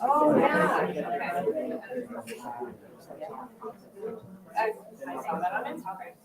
Oh, yeah. I saw that on Instagram.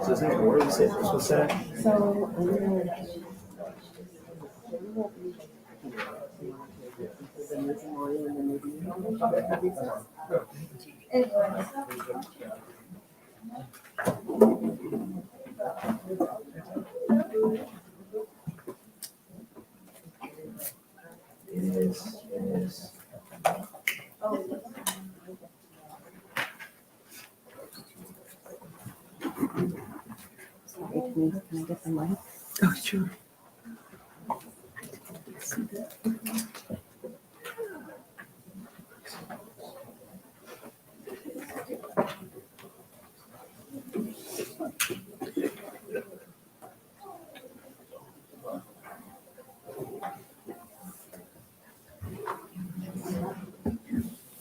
So is that where you said this was at? Yes. Sorry, can I get the mic? Oh, sure.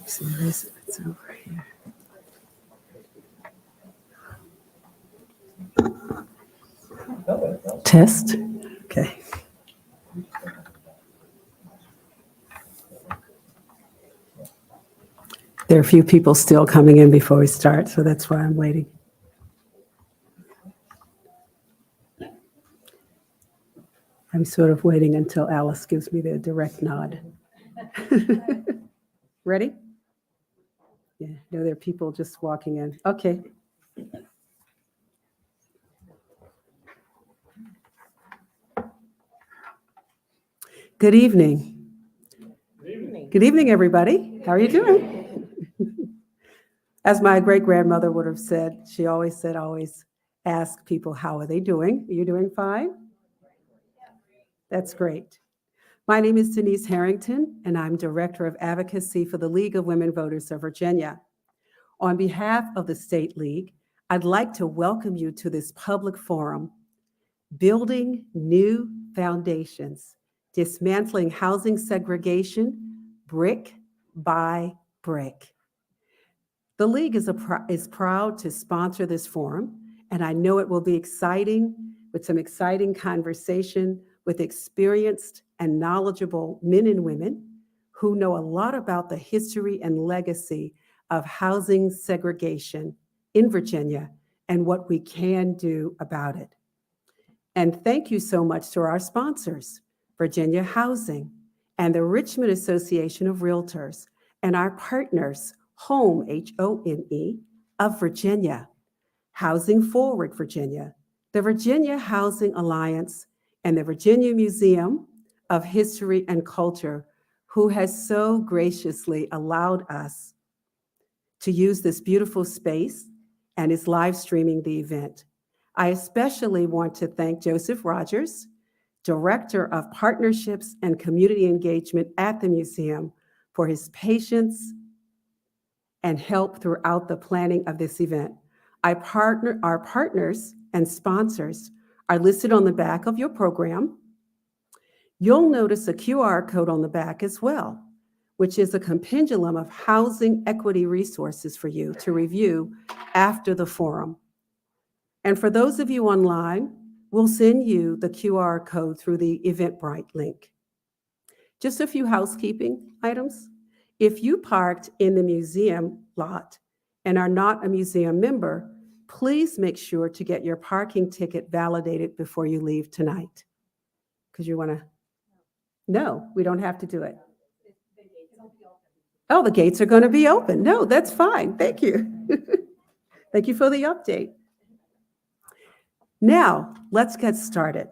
See, it's over here. Test. Okay. There are a few people still coming in before we start, so that's why I'm waiting. I'm sort of waiting until Alice gives me the direct nod. Ready? Yeah, no, there are people just walking in. Okay. Good evening. Good evening, everybody. How are you doing? As my great-grandmother would have said, she always said, always ask people, how are they doing? Are you doing fine? That's great. My name is Denise Harrington, and I'm Director of Advocacy for the League of Women Voters of Virginia. On behalf of the State League, I'd like to welcome you to this public forum, Building New Foundations, Dismantling Housing Segregation, Brick by Brick. The League is proud to sponsor this forum, and I know it will be exciting with some exciting conversation with experienced and knowledgeable men and women who know a lot about the history and legacy of housing segregation in Virginia and what we can do about it. And thank you so much to our sponsors, Virginia Housing and the Richmond Association of Realtors, and our partners, Home, H-O-M-E, of Virginia, Housing Forward Virginia, the Virginia Housing Alliance, and the Virginia Museum of History and Culture, who has so graciously allowed us to use this beautiful space and is live streaming the event. I especially want to thank Joseph Rogers, Director of Partnerships and Community Engagement at the museum, for his patience and help throughout the planning of this event. Our partners and sponsors are listed on the back of your program. You'll notice a QR code on the back as well, which is a compendium of housing equity resources for you to review after the forum. And for those of you online, we'll send you the QR code through the Eventbrite link. Just a few housekeeping items. If you parked in the museum lot and are not a museum member, please make sure to get your parking ticket validated before you leave tonight. Because you want to? No, we don't have to do it. Oh, the gates are going to be open. No, that's fine. Thank you. Thank you for the update. Now, let's get started.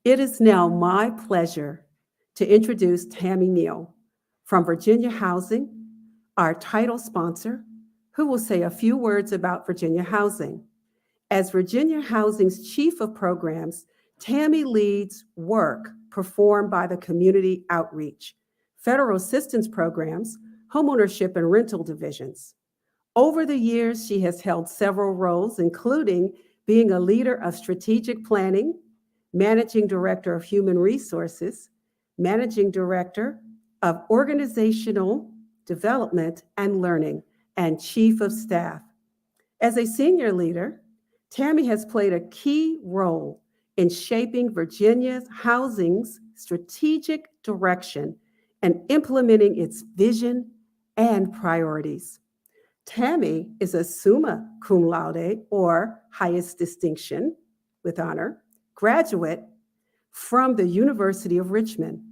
It is now my pleasure to introduce Tammy Neal from Virginia Housing, our title sponsor, who will say a few words about Virginia Housing. As Virginia Housing's Chief of Programs, Tammy leads work performed by the Community Outreach, Federal Assistance Programs, Homeownership and Rental Divisions. Over the years, she has held several roles, including being a leader of strategic planning, Managing Director of Human Resources, Managing Director of Organizational Development and Learning, and Chief of Staff. As a senior leader, Tammy has played a key role in shaping Virginia's housing's strategic direction and implementing its vision and priorities. Tammy is a summa cum laude, or highest distinction with honor, graduate from the University of Richmond.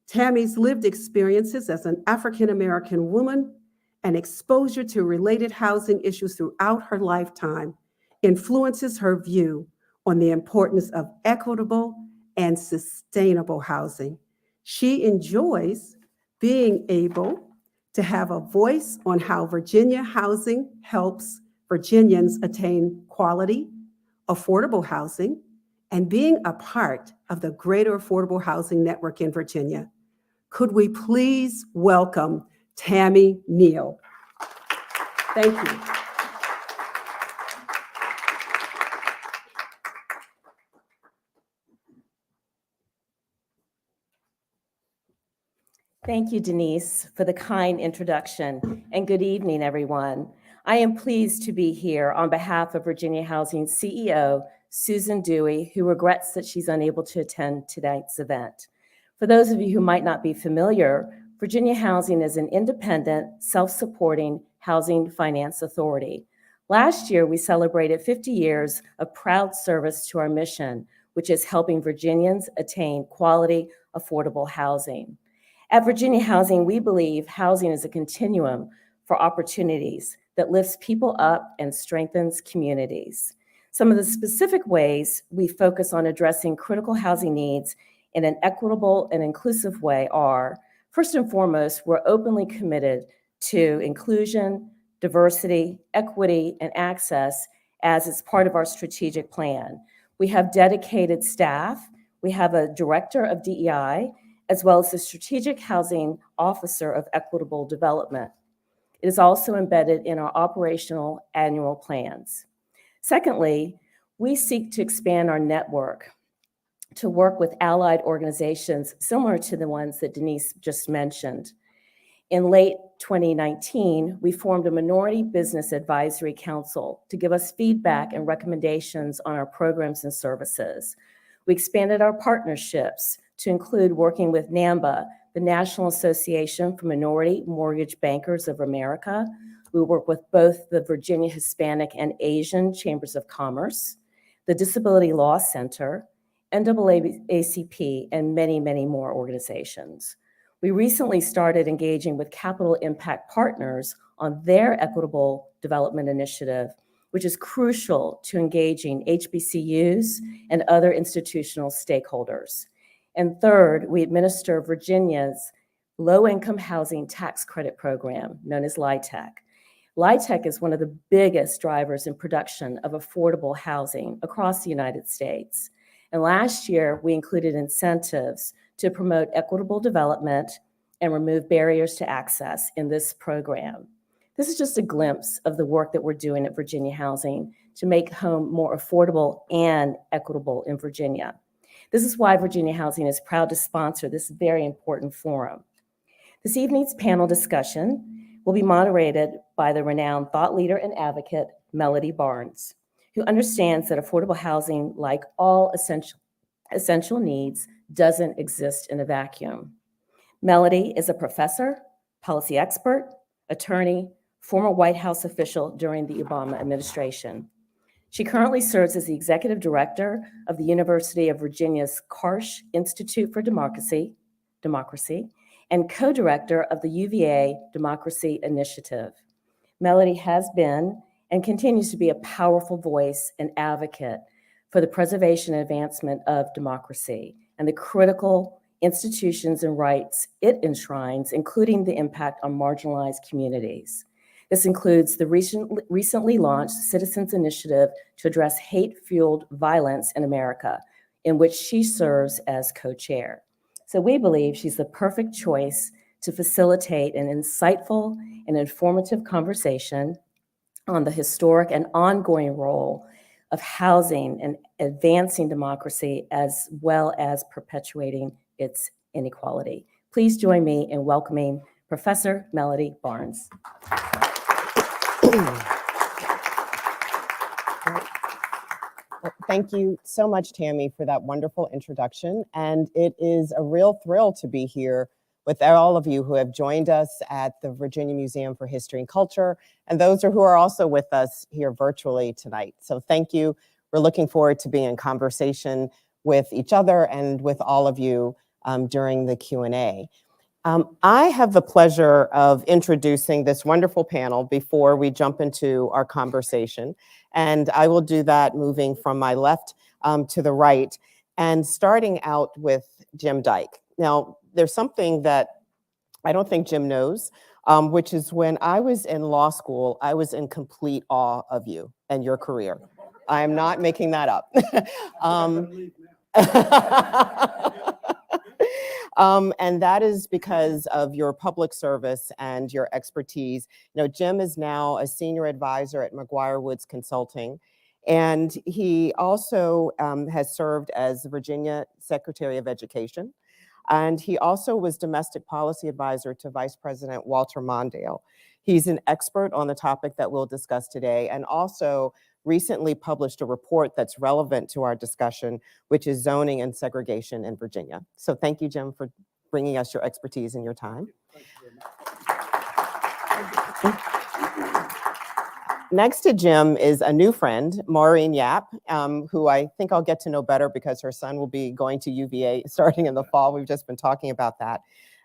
Tammy's lived experiences as an African-American woman and exposure to related housing issues throughout her lifetime influences her view on the importance of equitable and sustainable housing. She enjoys being able to have a voice on how Virginia housing helps Virginians attain quality, affordable housing, and being a part of the greater affordable housing network in Virginia. Could we please welcome Tammy Neal? Thank you. Thank you, Denise, for the kind introduction, and good evening, everyone. I am pleased to be here on behalf of Virginia Housing's CEO, Susan Dewey, who regrets that she's unable to attend tonight's event. For those of you who might not be familiar, Virginia Housing is an independent, self-supporting housing finance authority. Last year, we celebrated 50 years of proud service to our mission, which is helping Virginians attain quality, affordable housing. At Virginia Housing, we believe housing is a continuum for opportunities that lifts people up and strengthens communities. Some of the specific ways we focus on addressing critical housing needs in an equitable and inclusive way are, first and foremost, we're openly committed to inclusion, diversity, equity, and access as it's part of our strategic plan. We have dedicated staff. We have a director of DEI, as well as the Strategic Housing Officer of Equitable Development. It is also embedded in our operational annual plans. Secondly, we seek to expand our network to work with allied organizations similar to the ones that Denise just mentioned. In late 2019, we formed a Minority Business Advisory Council to give us feedback and recommendations on our programs and services. We expanded our partnerships to include working with NAMBA, the National Association for Minority Mortgage Bankers of America. We work with both the Virginia Hispanic and Asian Chambers of Commerce, the Disability Law Center, NAACP, and many, many more organizations. We recently started engaging with Capital Impact Partners on their equitable development initiative, which is crucial to engaging HBCUs and other institutional stakeholders. And third, we administer Virginia's Low-Income Housing Tax Credit Program, known as LIHTC. LIHTC is one of the biggest drivers in production of affordable housing across the United States. And last year, we included incentives to promote equitable development and remove barriers to access in this program. This is just a glimpse of the work that we're doing at Virginia Housing to make home more affordable and equitable in Virginia. This is why Virginia Housing is proud to sponsor this very important forum. This evening's panel discussion will be moderated by the renowned thought leader and advocate, Melody Barnes, who understands that affordable housing, like all essential needs, doesn't exist in a vacuum. Melody is a professor, policy expert, attorney, former White House official during the Obama administration. She currently serves as the executive director of the University of Virginia's Karsh Institute for Democracy, and co-director of the UVA Democracy Initiative. Melody has been and continues to be a powerful voice and advocate for the preservation and advancement of democracy and the critical institutions, and rights it enshrines, including the impact on marginalized communities. This includes the recently launched Citizens Initiative to address hate-fueled violence in America, in which she serves as co-chair. So we believe she's the perfect choice to facilitate an insightful and informative conversation on the historic and ongoing role of housing and advancing democracy, as well as perpetuating its inequality. Please join me in welcoming Professor Melody Barnes. Thank you so much, Tammy, for that wonderful introduction. And it is a real thrill to be here with all of you who have joined us at the Virginia Museum for History and Culture, and those who are also with us here virtually tonight. So thank you. We're looking forward to being in conversation with each other and with all of you during the Q&A. I have the pleasure of introducing this wonderful panel before we jump into our conversation. And I will do that moving from my left to the right and starting out with Jim Dyke. Now, there's something that I don't think Jim knows, which is when I was in law school, I was in complete awe of you and your career. I am not making that up. And that is because of your public service and your expertise. You know, Jim is now a senior advisor at McGuire Woods Consulting, and he also has served as the Virginia Secretary of Education, and he also was domestic policy advisor to Vice President Walter Mondale. He's an expert on the topic that we'll discuss today, and also recently published a report that's relevant to our discussion, which is zoning and segregation in Virginia. So thank you, Jim, for bringing us your expertise and your time. Next to Jim is a new friend, Maureen Yap, who I think I'll get to know better because her son will be going to UVA starting in the fall. We've just been talking about that.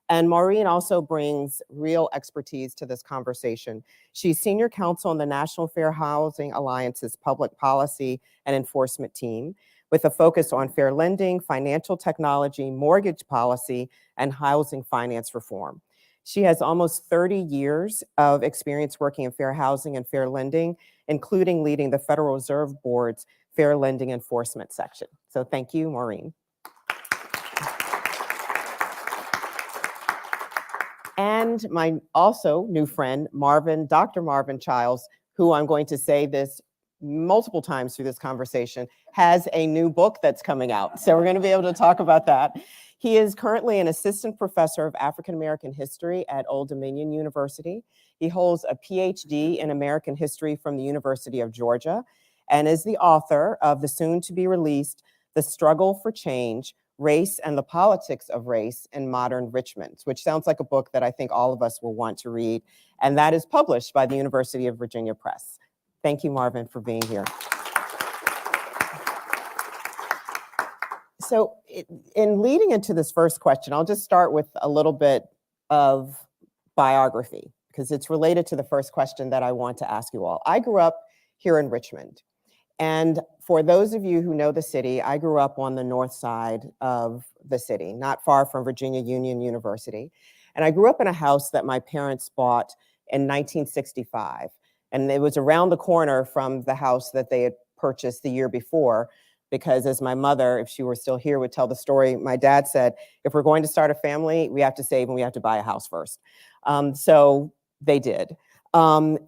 And Maureen also brings real expertise to this conversation. She's senior counsel in the National Fair Housing Alliance's public policy and enforcement team, with a focus on fair lending, financial technology, mortgage policy, and housing finance reform. She has almost 30 years of experience working in fair housing and fair lending, including leading the Federal Reserve Board's Fair Lending Enforcement section. So thank you, Maureen. And my also new friend, Dr. Marvin Childs, who I'm going to say this multiple times through this conversation, has a new book that's coming out. So we're going to be able to talk about that. He is currently an assistant professor of African American history at Old Dominion University. He holds a PhD in American history from the University of Georgia and is the author of the soon-to-be-released The Struggle for Change: Race and the Politics of Race in Modern Richmond, which sounds like a book that I think all of us will want to read. And that is published by the University of Virginia Press. Thank you, Marvin, for being here. So in leading into this first question, I'll just start with a little bit of biography, because it's related to the first question that I want to ask you all. I grew up here in Richmond. And for those of you who know the city, I grew up on the north side of the city, not far from Virginia Union University. And I grew up in a house that my parents bought in 1965. And it was around the corner from the house that they had purchased the year before, because as my mother, if she were still here, would tell the story, my dad said, if we're going to start a family, we have to save and we have to buy a house first. So they did. When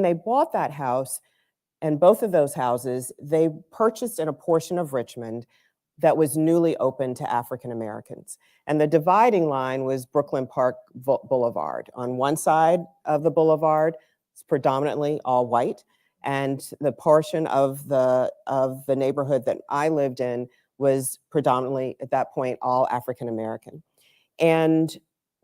they bought that house, and both of those houses, they purchased in a portion of Richmond that was newly open to African Americans. And the dividing line was Brooklyn Park Boulevard. On one side of the boulevard, it's predominantly all white. And the portion of the neighborhood that I lived in was predominantly, at that point, all African American. And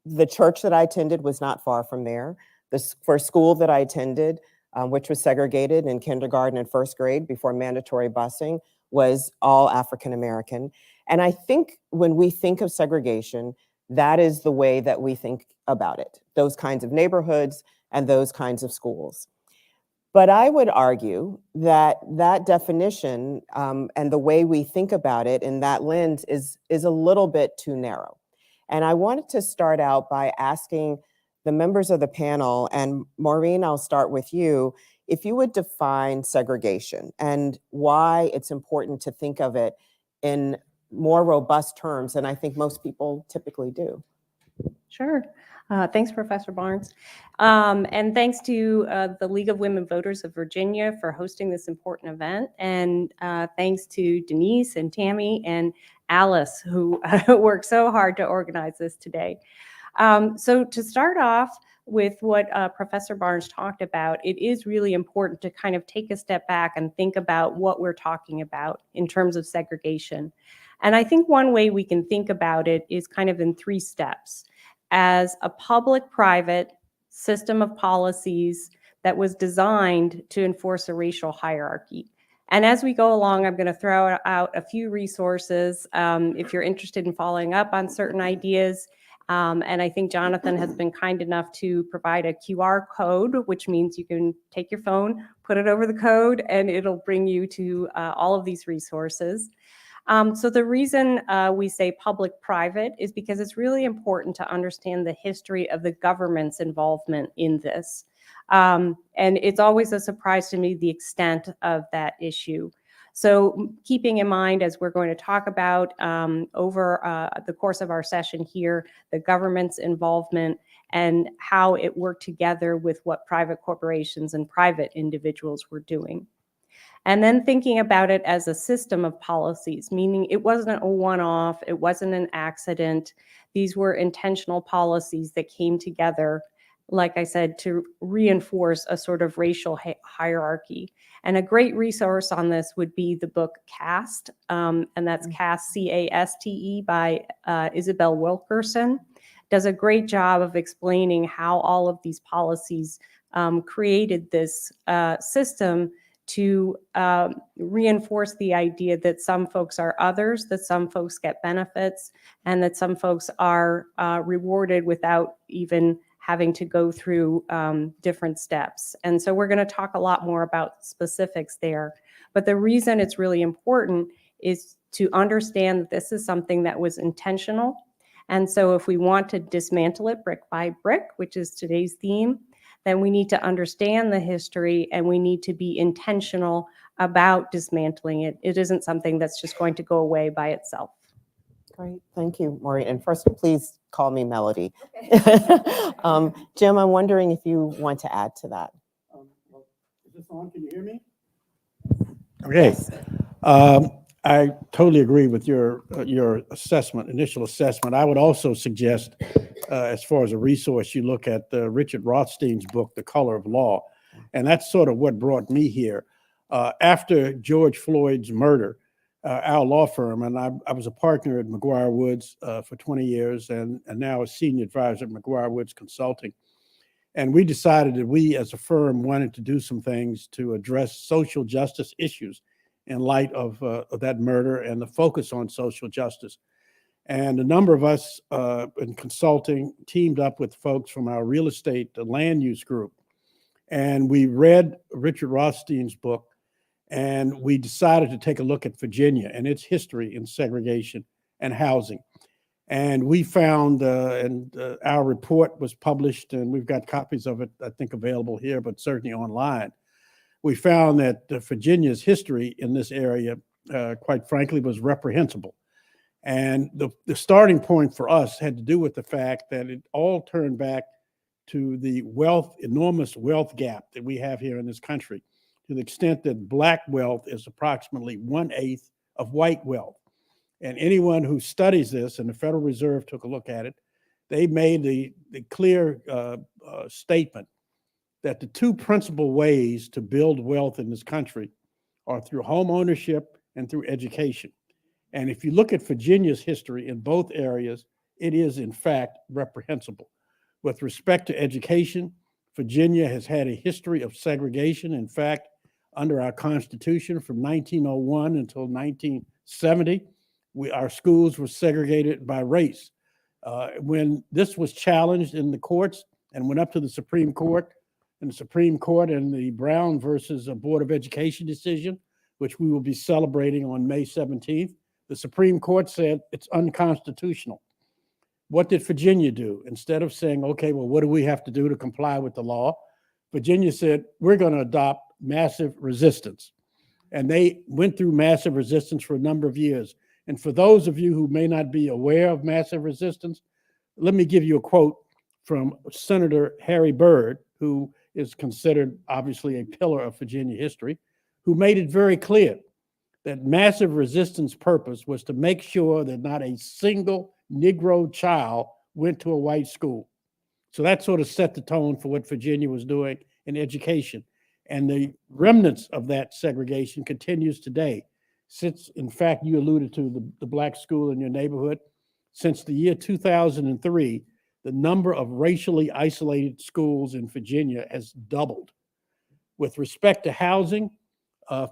the church that I attended was not far from there. The first school that I attended, which was segregated in kindergarten and first grade before mandatory busing, was all African American. And I think when we think of segregation, that is the way that we think about it, those kinds of neighborhoods and those kinds of schools. But I would argue that that definition and the way we think about it in that lens is a little bit too narrow. And I wanted to start out by asking the members of the panel, and Maureen, I'll start with you, if you would define segregation and why it's important to think of it in more robust terms than I think most people typically do. Sure. Thanks, Professor Barnes. And thanks to the League of Women Voters of Virginia for hosting this important event. And thanks to Denise and Tammy and Alice, who worked so hard to organize this today. So to start off with what Professor Barnes talked about, it is really important to kind of take a step back and think about what we're talking about in terms of segregation. And I think one way we can think about it is kind of in 3 steps. As a public-private system of policies that was designed to enforce a racial hierarchy. And as we go along, I'm going to throw out a few resources if you're interested in following up on certain ideas. And I think Jonathan has been kind enough to provide a QR code, which means you can take your phone, put it over the code, and it'll bring you to all of these resources. So the reason we say public-private is because it's really important to understand the history of the government's involvement in this. And it's always a surprise to me the extent of that issue. So keeping in mind, as we're going to talk about over the course of our session here, the government's involvement and how it worked together with what private corporations and private individuals were doing. And then thinking about it as a system of policies, meaning it wasn't a one-off, it wasn't an accident. These were intentional policies that came together, like I said, to reinforce a sort of racial hierarchy. And a great resource on this would be the book Caste, and that's Caste, C-A-S-T-E, by Isabel Wilkerson. Does a great job of explaining how all of these policies created this system to reinforce the idea that some folks are others, that some folks get benefits, and that some folks are rewarded without even having to go through different steps. And so we're going to talk a lot more about specifics there. But the reason it's really important is to understand that this is something that was intentional. And so if we want to dismantle it brick by brick, which is today's theme, then we need to understand the history and we need to be intentional about dismantling it. It isn't something that's just going to go away by itself. Great, thank you, Maureen. And first, please call me Melody. Okay. Jim, I'm wondering if you want to add to that. Well, is this on? Can you hear me? Okay. I totally agree with your assessment, initial assessment. I would also suggest, as far as a resource, you look at Richard Rothstein's book, The Color of Law. And that's sort of what brought me here. After George Floyd's murder, our law firm, and I was a partner at McGuire Woods for 20 years and now a senior advisor at McGuire Woods Consulting. And we decided that we as a firm wanted to do some things to address social justice issues in light of that murder and the focus on social justice. And a number of us in consulting teamed up with folks from our real estate land use group. And we read Richard Rothstein's book, and we decided to take a look at Virginia and its history in segregation and housing. And we found, our report was published, and we've got copies of it, I think, available here, but certainly online. We found that Virginia's history in this area, quite frankly, was reprehensible. And the starting point for us had to do with the fact that it all turned back to the enormous wealth gap that we have here in this country, to the extent that Black wealth is approximately 1/8 of white wealth. And anyone who studies this, and the Federal Reserve took a look at it, they made the clear statement that the 2 principal ways to build wealth in this country are through home ownership and through education. And if you look at Virginia's history in both areas, it is in fact reprehensible. With respect to education, Virginia has had a history of segregation. In fact, under our Constitution from 1901 until 1970, our schools were segregated by race. When this was challenged in the courts and went up to the Supreme Court, in the Supreme Court in the Brown versus Board of Education decision, which we will be celebrating on May 17th. The Supreme Court said it's unconstitutional. What did Virginia do? Instead of saying, okay, well, what do we have to do to comply with the law? Virginia said, we're going to adopt massive resistance. And they went through massive resistance for a number of years. And for those of you who may not be aware of massive resistance, let me give you a quote from Senator Harry Byrd, who is considered obviously a pillar of Virginia history, who made it very clear that massive resistance purpose was to make sure that not a single Negro child went to a white school. So that sort of set the tone for what Virginia was doing in education. And the remnants of that segregation continues today. Since, in fact, you alluded to the black school in your neighborhood, since the year 2003, the number of racially isolated schools in Virginia has doubled. With respect to housing,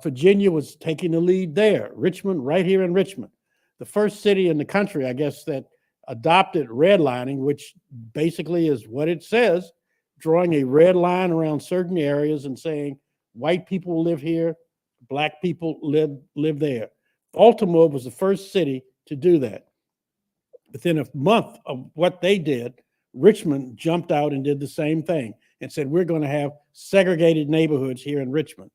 Virginia was taking the lead there. Richmond, right here in Richmond, the first city in the country, I guess, that adopted redlining, which basically is what it says, drawing a red line around certain areas and saying white people live here, black people live there. Baltimore was the first city to do that. Within a month of what they did, Richmond jumped out and did the same thing and said, we're going to have segregated neighborhoods here in Richmond.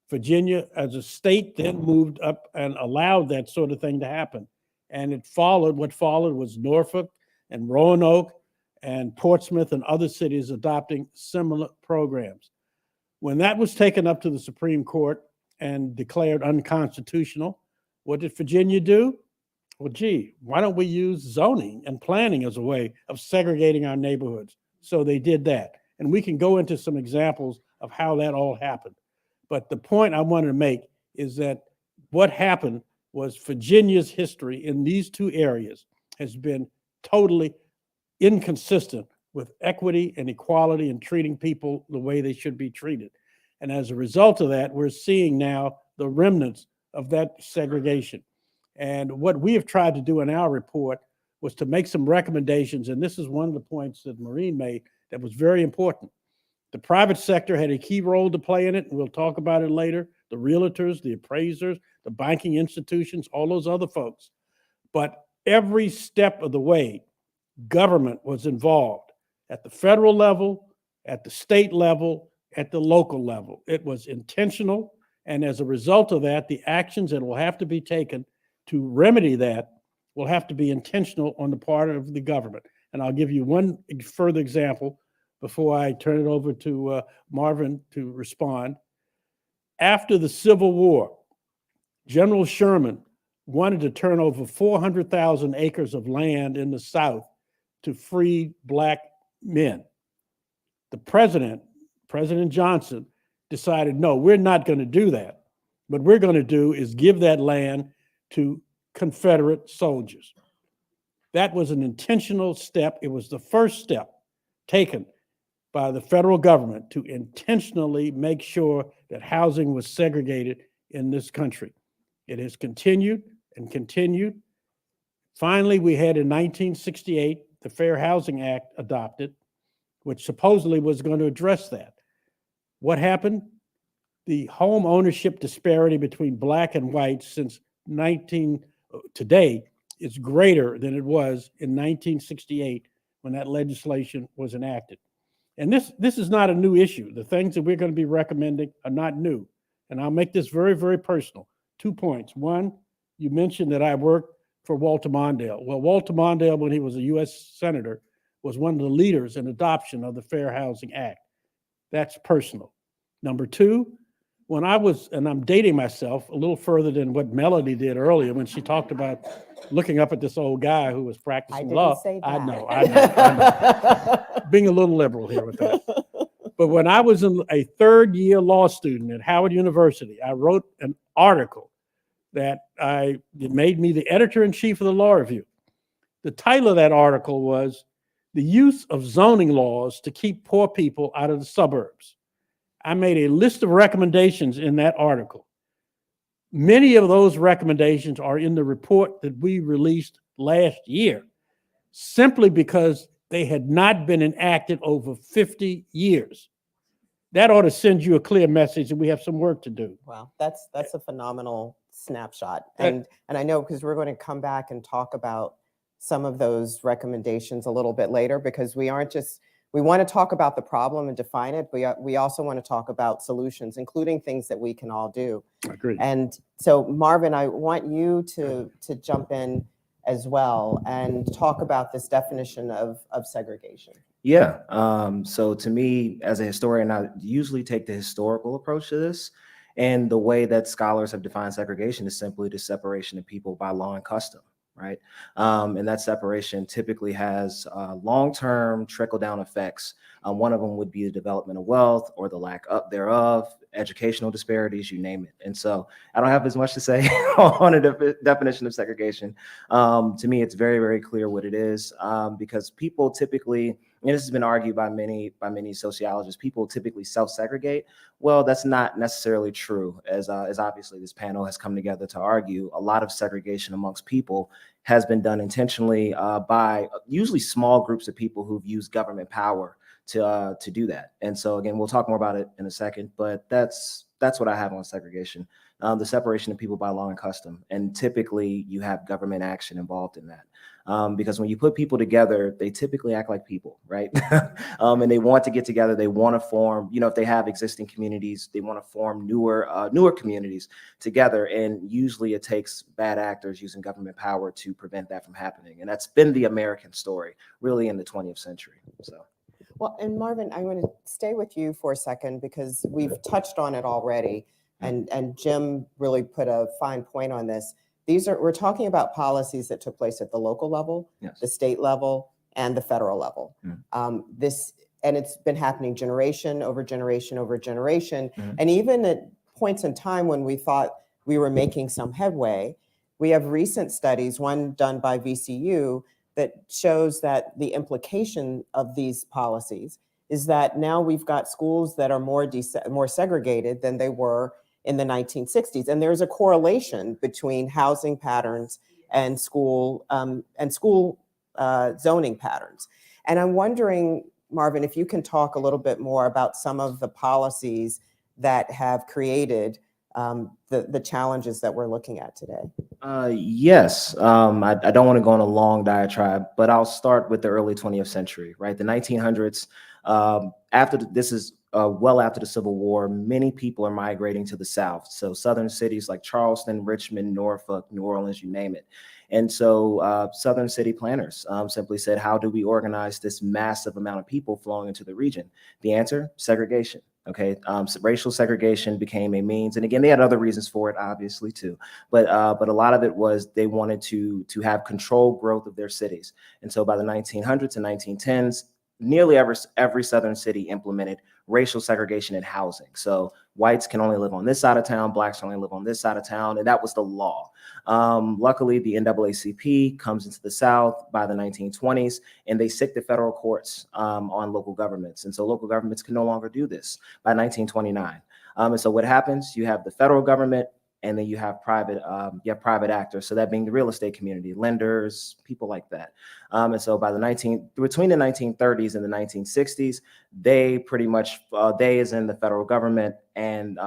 Virginia, as a state, then moved up and allowed that sort of thing to happen. And what followed was Norfolk and Roanoke and Portsmouth and other cities adopting similar programs. When that was taken up to the Supreme Court and declared unconstitutional, what did Virginia do? Well, gee, why don't we use zoning and planning as a way of segregating our neighborhoods? So they did that. And we can go into some examples of how that all happened. But the point I wanted to make is that what happened was Virginia's history in these two areas has been totally inconsistent with equity and equality and treating people the way they should be treated. And as a result of that, we're seeing now the remnants of that segregation. And what we have tried to do in our report was to make some recommendations. And this is one of the points that Maureen made that was very important. The private sector had a key role to play in it, and we'll talk about it later. The realtors, the appraisers, the banking institutions, all those other folks. But every step of the way, government was involved at the federal level, at the state level, at the local level. It was intentional. And as a result of that, the actions that will have to be taken to remedy that will have to be intentional on the part of the government. And I'll give you one further example before I turn it over to Marvin to respond. After the Civil War, General Sherman wanted to turn over 400,000 acres of land in the South to free black men. The President Johnson, decided, no, we're not going to do that. What we're going to do is give that land to Confederate soldiers. That was an intentional step. It was the first step taken by the federal government to intentionally make sure that housing was segregated in this country. It has continued and continued. Finally, we had in 1968, the Fair Housing Act adopted, which supposedly was going to address that. What happened? The home ownership disparity between black and white since today is greater than it was in 1968 when that legislation was enacted. And this is not a new issue. The things that we're going to be recommending are not new. And I'll make this very, very personal. 2 points. One, you mentioned that I worked for Walter Mondale. Well, Walter Mondale, when he was a U.S. Senator, was one of the leaders in adoption of the Fair Housing Act. That's personal. Number two, when I was, and I'm dating myself a little further than what Melody did earlier when she talked about looking up at this old guy who was practicing law. Say that. I know. Being a little liberal here with that. But when I was a third-year law student at Howard University, I wrote an article that made me the editor-in-chief of the Law Review. The title of that article was "The Use of Zoning Laws to Keep Poor People Out of the Suburbs." I made a list of recommendations in that article. Many of those recommendations are in the report that we released last year, simply because they had not been enacted over 50 years. that ought to send you a clear message that we have some work to do. Wow, that's a phenomenal snapshot. That- And I know, because we're going to come back and talk about some of those recommendations a little bit later, because we want to talk about the problem and define it, but we also want to talk about solutions, including things that we can all do. I agree. And so, Marvin, I want you to jump in as well and talk about this definition of segregation. Yeah. So to me, as a historian, I usually take the historical approach to this. And the way that scholars have defined segregation is simply the separation of people by law and custom, right? And that separation typically has long-term trickle-down effects. One of them would be the development of wealth or the lack thereof, educational disparities, you name it. And so I don't have as much to say on a definition of segregation. To me, it's very, very clear what it is, because people typically, and this has been argued by many sociologists, people typically self-segregate. Well, that's not necessarily true, as obviously this panel has come together to argue. A lot of segregation amongst people has been done intentionally by usually small groups of people who've used government power to do that. And so again, we'll talk more about it in a second, but that's what I have on segregation, the separation of people by law and custom. And typically you have government action involved in that. Because when you put people together, they typically act like people, right? And they want to get together. They want to form, if they have existing communities, they want to form newer communities together. And usually it takes bad actors using government power to prevent that from happening. And that's been the American story, really, in the 20th century. So. Well, and Marvin, I want to stay with you for a second, because we've touched on it already, and Jim really put a fine point on this. We're talking about policies that took place at the local level, Yes. the state level, and the federal level. And it's been happening generation over generation over generation. And even at points in time when we thought we were making some headway, we have recent studies, one done by VCU, that shows that the implication of these policies is that now we've got schools that are more segregated than they were in the 1960s. And there's a correlation between housing patterns and school zoning patterns. And I'm wondering, Marvin, if you can talk a little bit more about some of the policies that have created the challenges that we're looking at today. Yes. I don't want to go on a long diatribe, but I'll start with the early 20th century, right? The 1900s, well after the Civil War, many people are migrating to the South. So southern cities like Charleston, Richmond, Norfolk, New Orleans, you name it. And so southern city planners simply said, how do we organize this massive amount of people flowing into the region? The answer, segregation. Okay, so racial segregation became a means, and again, they had other reasons for it, obviously too. But a lot of it was they wanted to have controlled growth of their cities, and so by the 1900s and 1910s, nearly every southern city implemented racial segregation in housing. So whites can only live on this side of town, blacks can only live on this side of town, and that was the law. Luckily, the NAACP comes into the South by the 1920s, and they sic the federal courts on local governments. And so local governments can no longer do this by 1929. And so what happens, you have the federal government, and then you have private actors. So that being the real estate community, lenders, people like that. And so between the 1930s and the 1960s, they pretty much, they as in the federal government and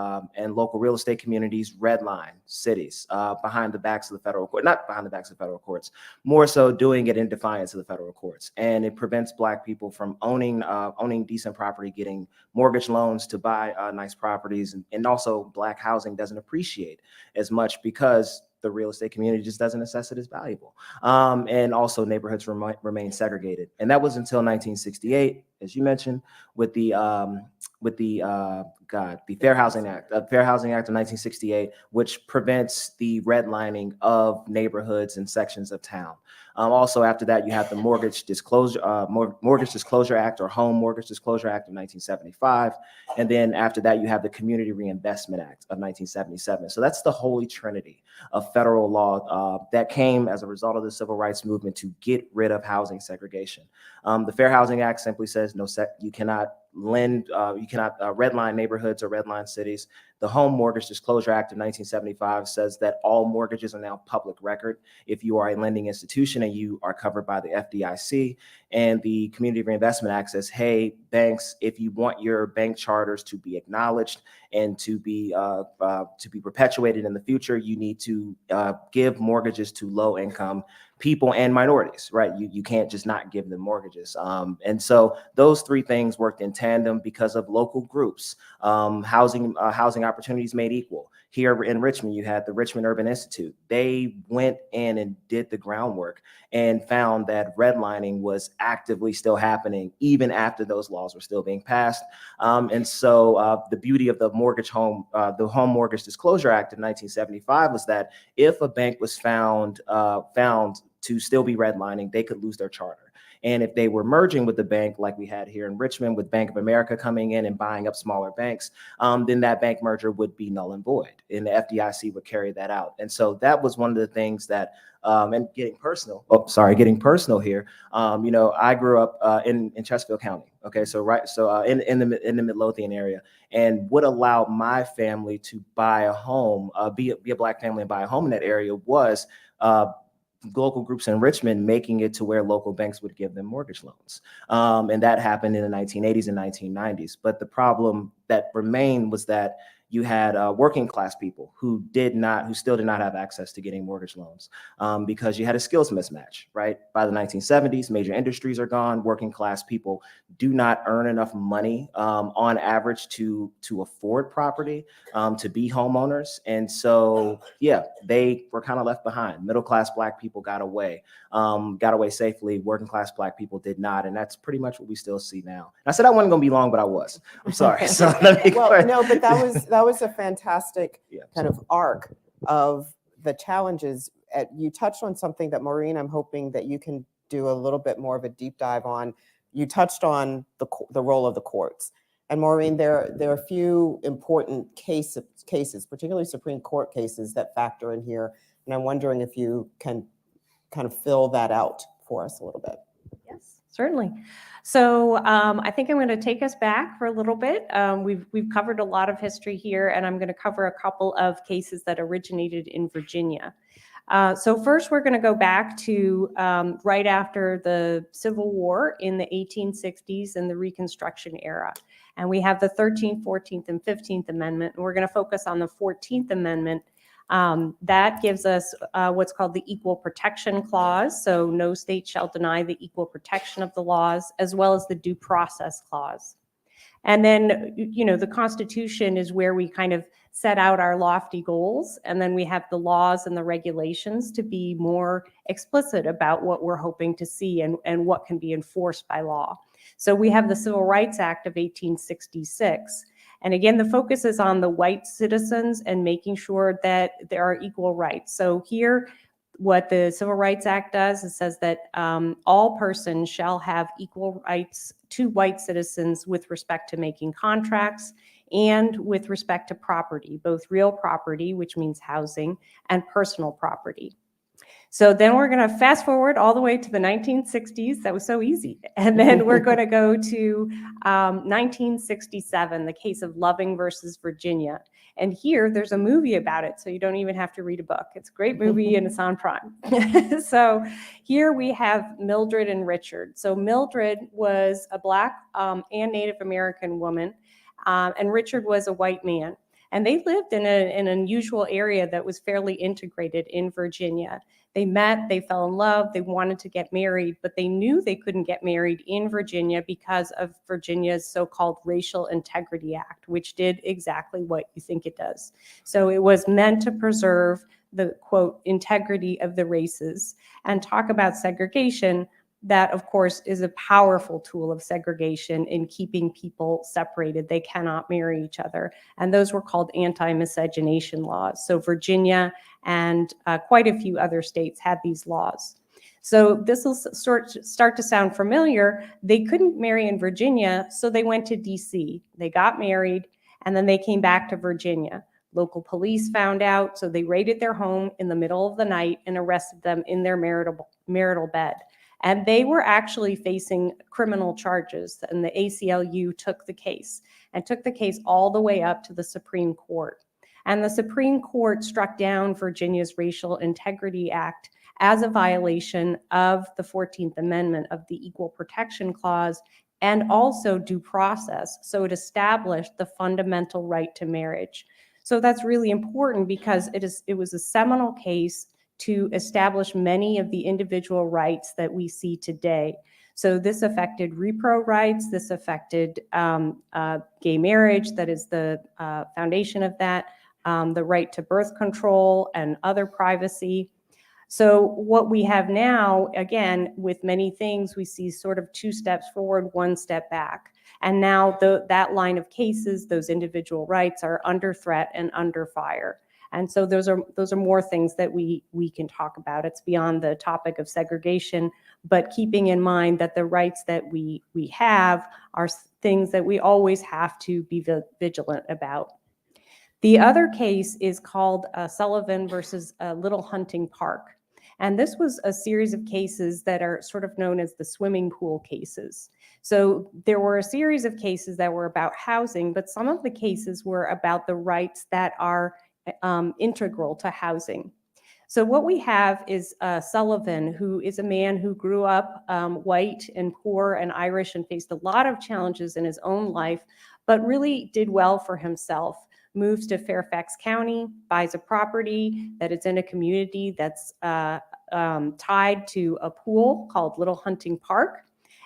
local real estate communities redline cities behind the backs of the federal court, not behind the backs of federal courts, more so doing it in defiance of the federal courts. And it prevents Black people from owning decent property, getting mortgage loans to buy nice properties. And also Black housing doesn't appreciate as much because the real estate community just doesn't assess it as valuable. And also neighborhoods remain segregated. And that was until 1968, as you mentioned, with the Fair Housing Act of 1968, which prevents the redlining of neighborhoods and sections of town. Also, after that, you have the Mortgage Disclosure Act, or Home Mortgage Disclosure Act of 1975. And then after that, you have the Community Reinvestment Act of 1977. So that's the holy trinity of federal law that came as a result of the civil rights movement to get rid of housing segregation. The Fair Housing Act simply says you cannot redline neighborhoods or redline cities. The Home Mortgage Disclosure Act of 1975 says that all mortgages are now public record if you are a lending institution and you are covered by the FDIC. And the Community Reinvestment Act says, hey, banks, if you want your bank charters to be acknowledged and to be perpetuated in the future, you need to give mortgages to low-income people and minorities, right? You can't just not give them mortgages. And so those three things worked in tandem because of local groups. Housing opportunities made equal. Here in Richmond, you had the Richmond Urban Institute. They went in and did the groundwork and found that redlining was actively still happening even after those laws were still being passed. And so the beauty of the Home Mortgage Disclosure Act of 1975 was that if a bank was found to still be redlining, they could lose their charter. And if they were merging with the bank, like we had here in Richmond with Bank of America coming in and buying up smaller banks, then that bank merger would be null and void, and the FDIC would carry that out. And so that was one of the things that, and getting personal here. I grew up in Chesterfield County. Okay, in the Midlothian area, and what allowed my family to buy a home, be a Black family and buy a home in that area was local groups in Richmond making it to where local banks would give them mortgage loans. And that happened in the 1980s and 1990s. But the problem that remained was that you had working class people who still did not have access to getting mortgage loans because you had a skills mismatch, right? By the 1970s, major industries are gone. Working class people do not earn enough money on average to afford property, to be homeowners. And so, yeah, they were kind of left behind. Middle class Black people got away safely. Working class Black people did not. And that's pretty much what we still see now. And I said I wasn't going to be long, but I was. I'm sorry. So let me Well, no, but that was a fantastic kind of arc of the challenges. You touched on something that, Maureen, I'm hoping that you can do a little bit more of a deep dive on. You touched on the role of the courts. And Maureen, there are a few important cases, particularly Supreme Court cases, that factor in here. And I'm wondering if you can kind of fill that out for us a little bit. Yes, certainly. So I think I'm going to take us back for a little bit. We've covered a lot of history here, and I'm going to cover a couple of cases that originated in Virginia. So first, we're going to go back to right after the Civil War in the 1860s and the Reconstruction era. And we have the 13th, 14th, and 15th Amendment. And we're going to focus on the 14th Amendment. That gives us what's called the Equal Protection Clause. So no state shall deny the equal protection of the laws, as well as the Due Process Clause. And then, the Constitution is where we kind of set out our lofty goals. And then we have the laws and the regulations to be more explicit about what we're hoping to see and what can be enforced by law. So we have the Civil Rights Act of 1866. And again, the focus is on the white citizens and making sure that there are equal rights. So here, what the Civil Rights Act does, it says that all persons shall have equal rights to white citizens with respect to making contracts and with respect to property, both real property, which means housing, and personal property. So then we're going to fast forward all the way to the 1960s. That was so easy. And then we're going to go to 1967, the case of Loving versus Virginia. And here there's a movie about it, so you don't even have to read a book. It's a great movie and it's on Prime. So here we have Mildred and Richard. So Mildred was a Black and Native American woman, and Richard was a white man. And they lived in an unusual area that was fairly integrated in Virginia. They met, they fell in love, they wanted to get married, but they knew they couldn't get married in Virginia because of Virginia's so-called Racial Integrity Act, which did exactly what you think it does. So it was meant to preserve the, quote, integrity of the races and talk about segregation. That, of course, is a powerful tool of segregation in keeping people separated. They cannot marry each other. And those were called anti-miscegenation laws. So Virginia and quite a few other states had these laws. So this will start to sound familiar. They couldn't marry in Virginia, so they went to DC. They got married, and then they came back to Virginia. Local police found out, so they raided their home in the middle of the night and arrested them in their marital bed. And they were actually facing criminal charges, and the ACLU took the case all the way up to the Supreme Court. And the Supreme Court struck down Virginia's Racial Integrity Act as a violation of the 14th Amendment of the Equal Protection Clause and also due process. So it established the fundamental right to marriage. So that's really important because it was a seminal case to establish many of the individual rights that we see today. So this affected repro rights, this affected gay marriage, that is the foundation of that, the right to birth control and other privacy. So what we have now, again, with many things, we see sort of 2 steps forward, 1 step back. And now that line of cases, those individual rights are under threat and under fire. And so those are more things that we can talk about. It's beyond the topic of segregation, but keeping in mind that the rights that we have are things that we always have to be vigilant about. The other case is called Sullivan versus Little Hunting Park. And this was a series of cases that are sort of known as the swimming pool cases. So there were a series of cases that were about housing, but some of the cases were about the rights that are integral to housing. So what we have is Sullivan, who is a man who grew up white and poor and Irish and faced a lot of challenges in his own life, but really did well for himself. Moves to Fairfax County, buys a property that is in a community that's tied to a pool called Little Hunting Park.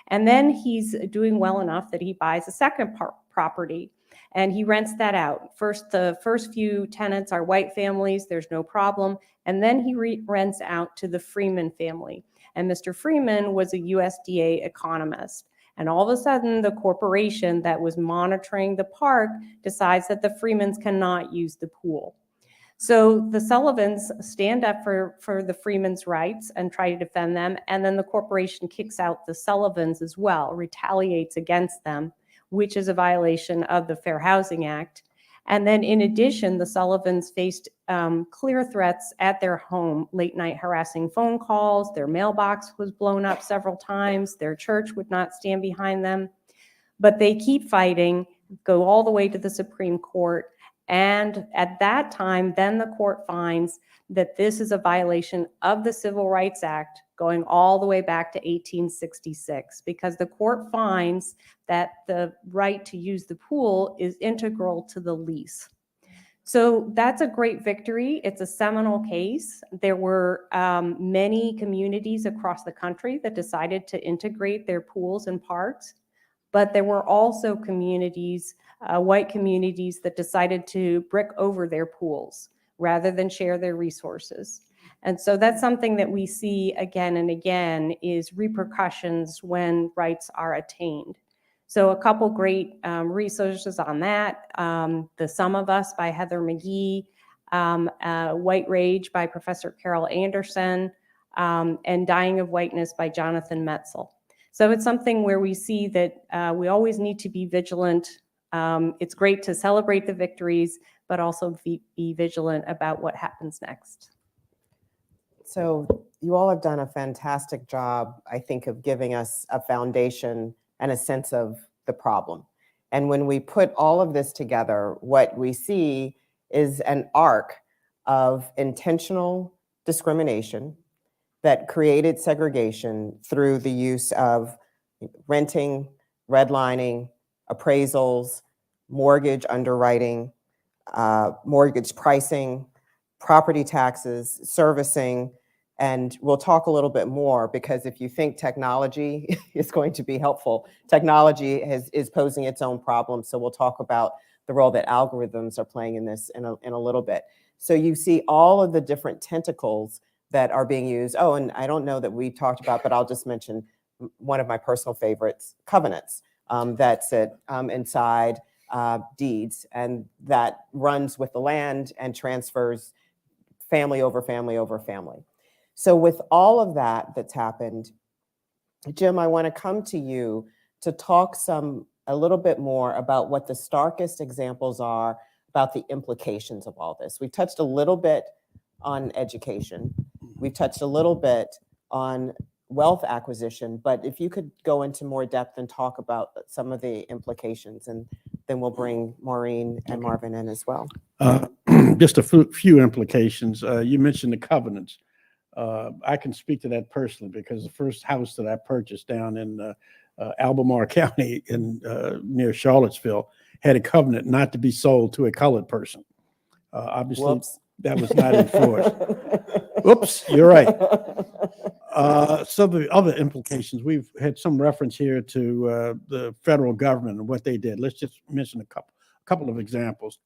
And then he's doing well enough that he buys a second property and he rents that out. The first few tenants are white families, there's no problem. And then he rents out to the Freeman family. And Mr. Freeman was a USDA economist. And all of a sudden, the corporation that was monitoring the park decides that the Freemans cannot use the pool. So the Sullivans stand up for the Freemans' rights and try to defend them. And then the corporation kicks out the Sullivans as well, retaliates against them, which is a violation of the Fair Housing Act. And then in addition, the Sullivans faced clear threats at their home, late night harassing phone calls, their mailbox was blown up several times, their church would not stand behind them. But they keep fighting, go all the way to the Supreme Court. And at that time, then the court finds that this is a violation of the Civil Rights Act going all the way back to 1866, because the court finds that the right to use the pool is integral to the lease. So that's a great victory. It's a seminal case. There were many communities across the country that decided to integrate their pools and parks, but there were also communities, white communities, that decided to brick over their pools rather than share their resources. And so that's something that we see again and again, is repercussions when rights are attained. So a couple great resources on that. The Sum of Us by Heather McGee, White Rage by Professor Carol Anderson, and Dying of Whiteness by Jonathan Metzl. So it's something where we see that we always need to be vigilant. It's great to celebrate the victories, but also be vigilant about what happens next. So you all have done a fantastic job, I think, of giving us a foundation and a sense of the problem. And when we put all of this together, what we see is an arc of intentional discrimination that created segregation through the use of renting, redlining, appraisals, mortgage underwriting, mortgage pricing, property taxes, servicing. And we'll talk a little bit more, because if you think technology is going to be helpful, technology is posing its own problems. So we'll talk about the role that algorithms are playing in this in a little bit. So you see all of the different tentacles that are being used. Oh, and I don't know that we talked about, but I'll just mention one of my personal favorites, covenants, that sit inside deeds, and that runs with the land and transfers family over family over family. So with all of that that's happened, Jim, I want to come to you to talk a little bit more about what the starkest examples are about the implications of all this. We touched a little bit on education. We've touched a little bit on wealth acquisition, but if you could go into more depth and talk about some of the implications, and then we'll bring Maureen and Marvin in as well. Just a few implications. You mentioned the covenants. I can speak to that personally because the first house that I purchased down in Albemarle County near Charlottesville had a covenant not to be sold to a colored person. Obviously, Whoops. that was not enforced. Oops, you're right. Some of the other implications, we've had some reference here to the federal government and what they did. Let's just mention a couple of examples.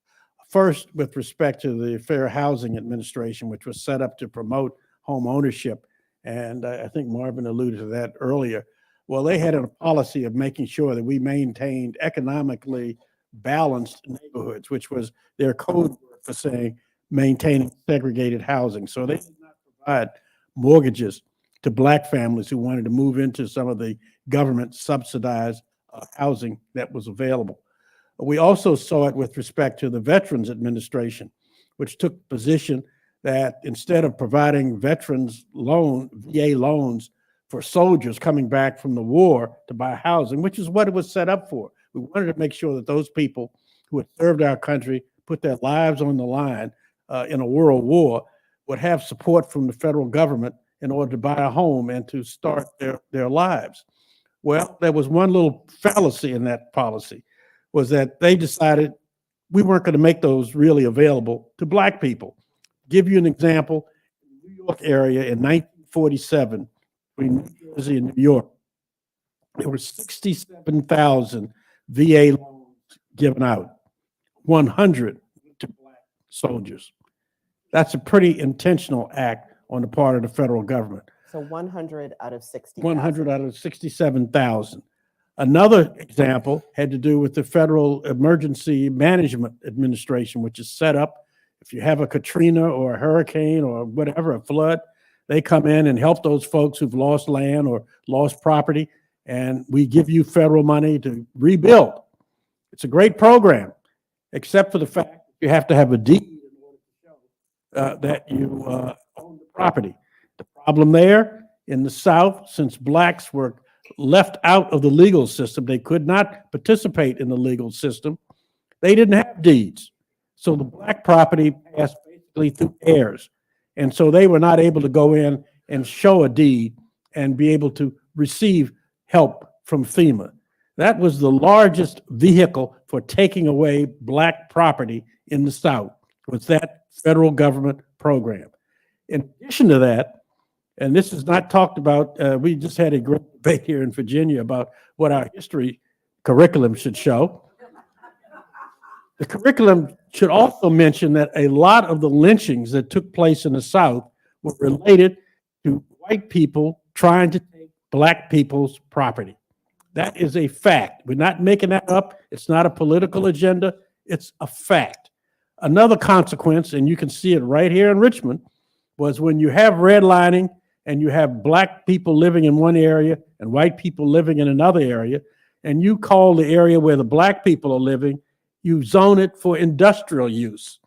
First, with respect to the Fair Housing Administration, which was set up to promote home ownership, and I think Marvin alluded to that earlier. Well, they had a policy of making sure that we maintained economically balanced neighborhoods, which was their code for saying maintaining segregated housing. So they did not provide mortgages to Black families who wanted to move into some of the government subsidized housing that was available. We also saw it with respect to the Veterans Administration, which took position that instead of providing veterans VA loans for soldiers coming back from the war to buy housing, which is what it was set up for. We wanted to make sure that those people who had served our country, put their lives on the line in a world war, would have support from the federal government in order to buy a home and to start their lives. Well, there was one little fallacy in that policy, was that they decided we weren't going to make those really available to Black people. Give you an example, in the New York area in 1947, between New Jersey and New York, there were 67,000 VA loans given out, 100 to Black soldiers. That's a pretty intentional act on the part of the federal government. So 100 out of 60. 100 out of 67,000. Another example had to do with the Federal Emergency Management Administration, which is set up. If you have a Katrina or a hurricane or whatever, a flood, they come in and help those folks who've lost land or lost property, and we give you federal money to rebuild. It's a great program, except for the fact you have to have a deed in order to show that you own the property. The problem there in the South, since Blacks were left out of the legal system, they could not participate in the legal system. They didn't have deeds. So the Black property passed basically through heirs. And so they were not able to go in and show a deed and be able to receive help from FEMA. That was the largest vehicle for taking away Black property in the South, was that federal government program. In addition to that, and this is not talked about, we just had a great debate here in Virginia about what our history curriculum should show. The curriculum should also mention that a lot of the lynchings that took place in the South were related to white people trying to take Black people's property. That is a fact. We're not making that up. It's not a political agenda. It's a fact. Another consequence, and you can see it right here in Richmond, was when you have redlining and you have Black people living in one area and white people living in another area, and you call the area where the Black people are living, you zone it for industrial use,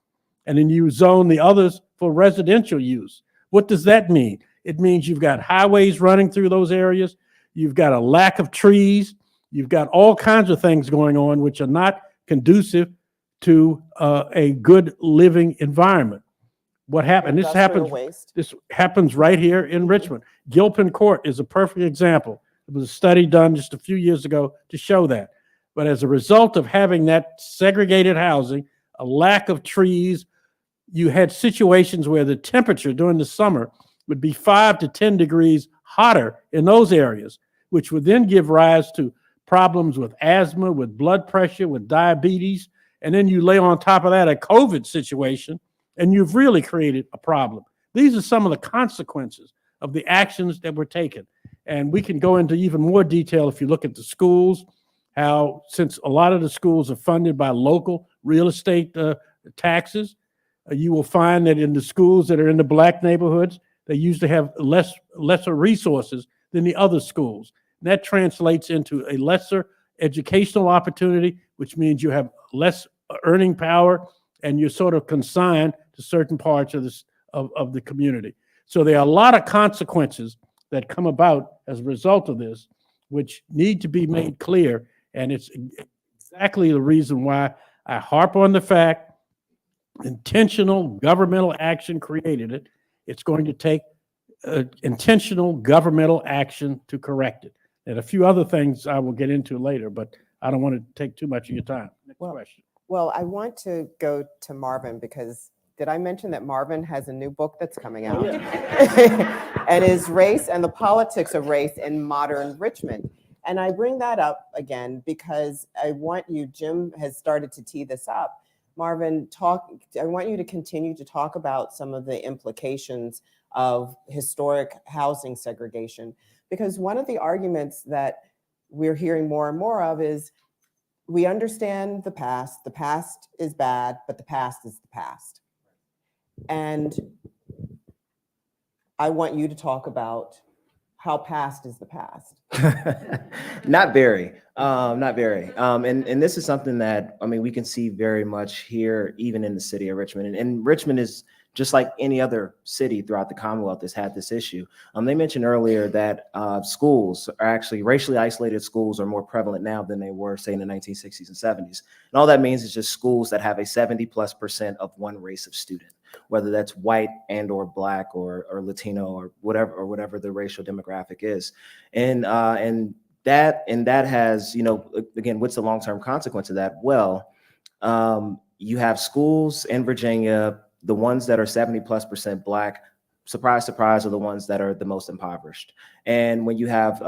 and then you zone the others for residential use. What does that mean? It means you've got highways running through those areas, you've got a lack of trees, you've got all kinds of things going on which are not conducive to a good living environment. What happened? This happens right here in Richmond. Gilpin Court is a perfect example. It was a study done just a few years ago to show that. But as a result of having that segregated housing, a lack of trees, you had situations where the temperature during the summer would be 5 to 10 degrees hotter in those areas, which would then give rise to problems with asthma, with blood pressure, with diabetes. And then you lay on top of that a COVID situation, and you've really created a problem. These are some of the consequences of the actions that were taken. And we can go into even more detail if you look at the schools, how since a lot of the schools are funded by local real estate taxes, you will find that in the schools that are in the Black neighborhoods, they usually have lesser resources than the other schools. And that translates into a lesser educational opportunity, which means you have less earning power and you're sort of consigned to certain parts of the community. So there are a lot of consequences that come about as a result of this, which need to be made clear. And it's exactly the reason why I harp on the fact intentional governmental action created it. It's going to take intentional governmental action to correct it. And a few other things I will get into later, but I don't want to take too much of your time. Next question. Well, I want to go to Marvin because did I mention that Marvin has a new book that's coming out? And is Race and the Politics of Race in Modern Richmond. And I bring that up again because I want you, Jim has started to tee this up. Marvin, I want you to continue to talk about some of the implications of historic housing segregation, because one of the arguments that we're hearing more and more of is we understand the past is bad, but the past is the past. And I want you to talk about how past is the past. Not very, not very. And this is something that, I mean, we can see very much here, even in the city of Richmond. And Richmond is just like any other city throughout the Commonwealth that's had this issue. They mentioned earlier that schools are actually racially isolated schools are more prevalent now than they were, say, in the 1960s and 70s. And all that means is just schools that have a 70+% of one race of student, whether that's white and or black or Latino or whatever the racial demographic is. And that has, you know, again, what's the long-term consequence of that? Well, you have schools in Virginia, the ones that are 70+% black, surprise, surprise, are the ones that are the most impoverished. And when you have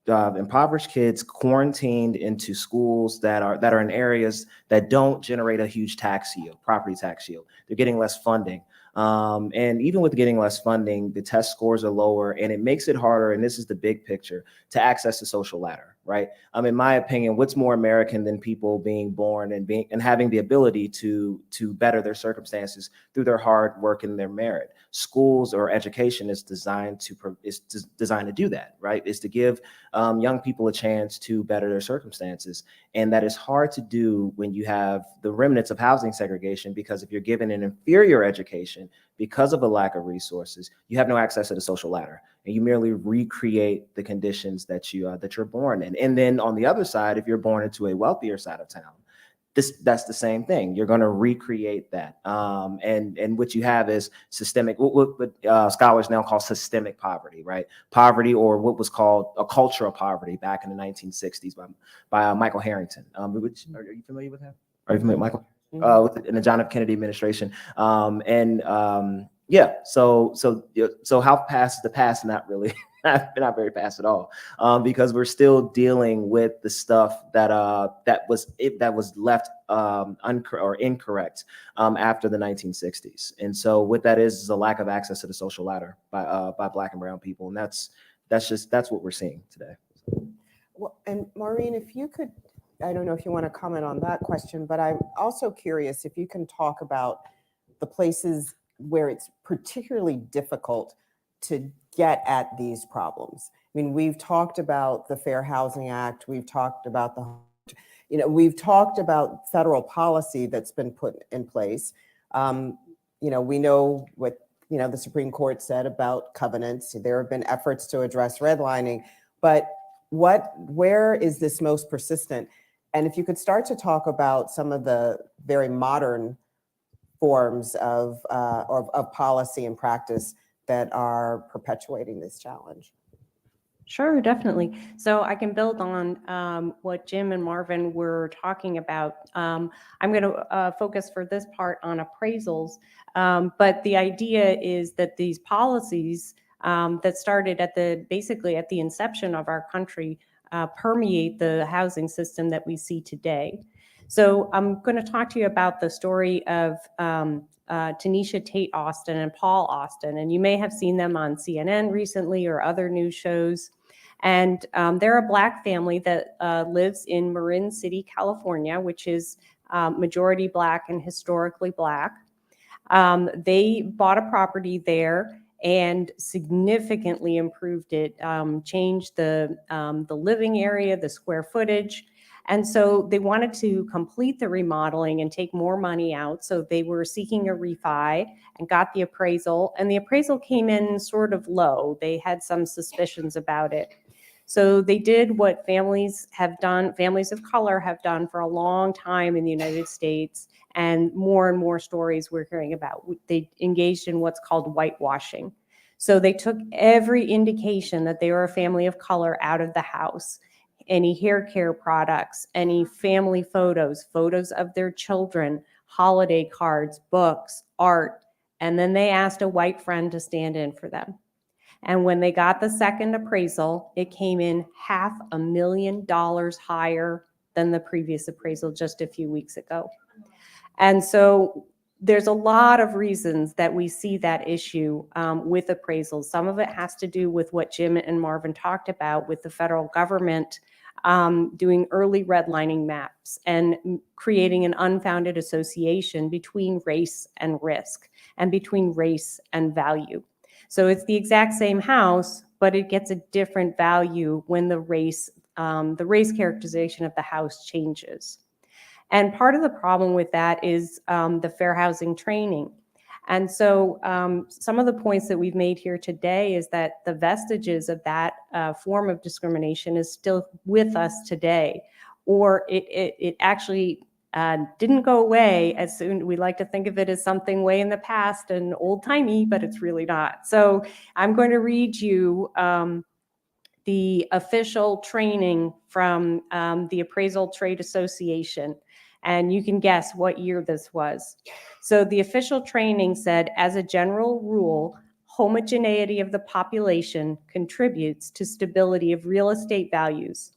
impoverished kids quarantined into schools that are in areas that don't generate a huge tax yield, property tax yield, they're getting less funding. And even with getting less funding, the test scores are lower, and it makes it harder, and this is the big picture, to access the social ladder, right? In my opinion, what's more American than people being born and having the ability to better their circumstances through their hard work and their merit? Schools or education is designed to do that, right? Is to give young people a chance to better their circumstances. And that is hard to do when you have the remnants of housing segregation, because if you're given an inferior education because of a lack of resources, you have no access to the social ladder, and you merely recreate the conditions that you're born in. And then on the other side, if you're born into a wealthier side of town, that's the same thing. You're going to recreate that. And what you have is systemic, what scholars now call systemic poverty, right? Poverty, or what was called a cultural poverty back in the 1960s by Michael Harrington. Are you familiar with him? Are you familiar with Michael? In the John F. Kennedy administration. Yeah, so how past is the past? Not really. Not very fast at all, because we're still dealing with the stuff that was left incorrect after the 1960s. And so what that is a lack of access to the social ladder by Black and brown people, and that's what we're seeing today. Well, and Maureen, if you could, I don't know if you want to comment on that question, but I'm also curious if you can talk about the places where it's particularly difficult to get at these problems. I mean, we've talked about the Fair Housing Act, we've talked about we've talked about federal policy that's been put in place. We know what, the Supreme Court said about covenants. There have been efforts to address redlining, but where is this most persistent? And if you could start to talk about some of the very modern forms of policy and practice that are perpetuating this challenge. Sure, definitely. So I can build on what Jim and Marvin were talking about. I'm going to focus for this part on appraisals, but the idea is that these policies that started basically at the inception of our country permeate the housing system that we see today. So I'm going to talk to you about the story of Tanisha Tate Austin and Paul Austin, and you may have seen them on CNN recently or other news shows. And they're a Black family that lives in Marin City, California, which is majority Black and historically Black. They bought a property there and significantly improved it, changed the living area, the square footage. And so they wanted to complete the remodeling and take more money out. So they were seeking a refi and got the appraisal. And the appraisal came in sort of low. They had some suspicions about it. So they did what families have done, families of color have done for a long time in the United States, and more stories we're hearing about. They engaged in what's called whitewashing. So they took every indication that they were a family of color out of the house. Any hair care products, any family photos, photos of their children, holiday cards, books, art, and then they asked a white friend to stand in for them. And when they got the second appraisal, it came in $500,000 higher than the previous appraisal just a few weeks ago. And so there's a lot of reasons that we see that issue with appraisals. Some of it has to do with what Jim and Marvin talked about with the federal government doing early redlining maps and creating an unfounded association between race and risk and between race and value. So it's the exact same house, but it gets a different value when the race characterization of the house changes. And part of the problem with that is the fair housing training. And so some of the points that we've made here today is that the vestiges of that form of discrimination is still with us today, or it actually didn't go away as soon. We like to think of it as something way in the past and old-timey, but it's really not. So I'm going to read you the official training from the Appraisal Trade Association, and you can guess what year this was. So the official training said, as a general rule, homogeneity of the population contributes to stability of real estate values.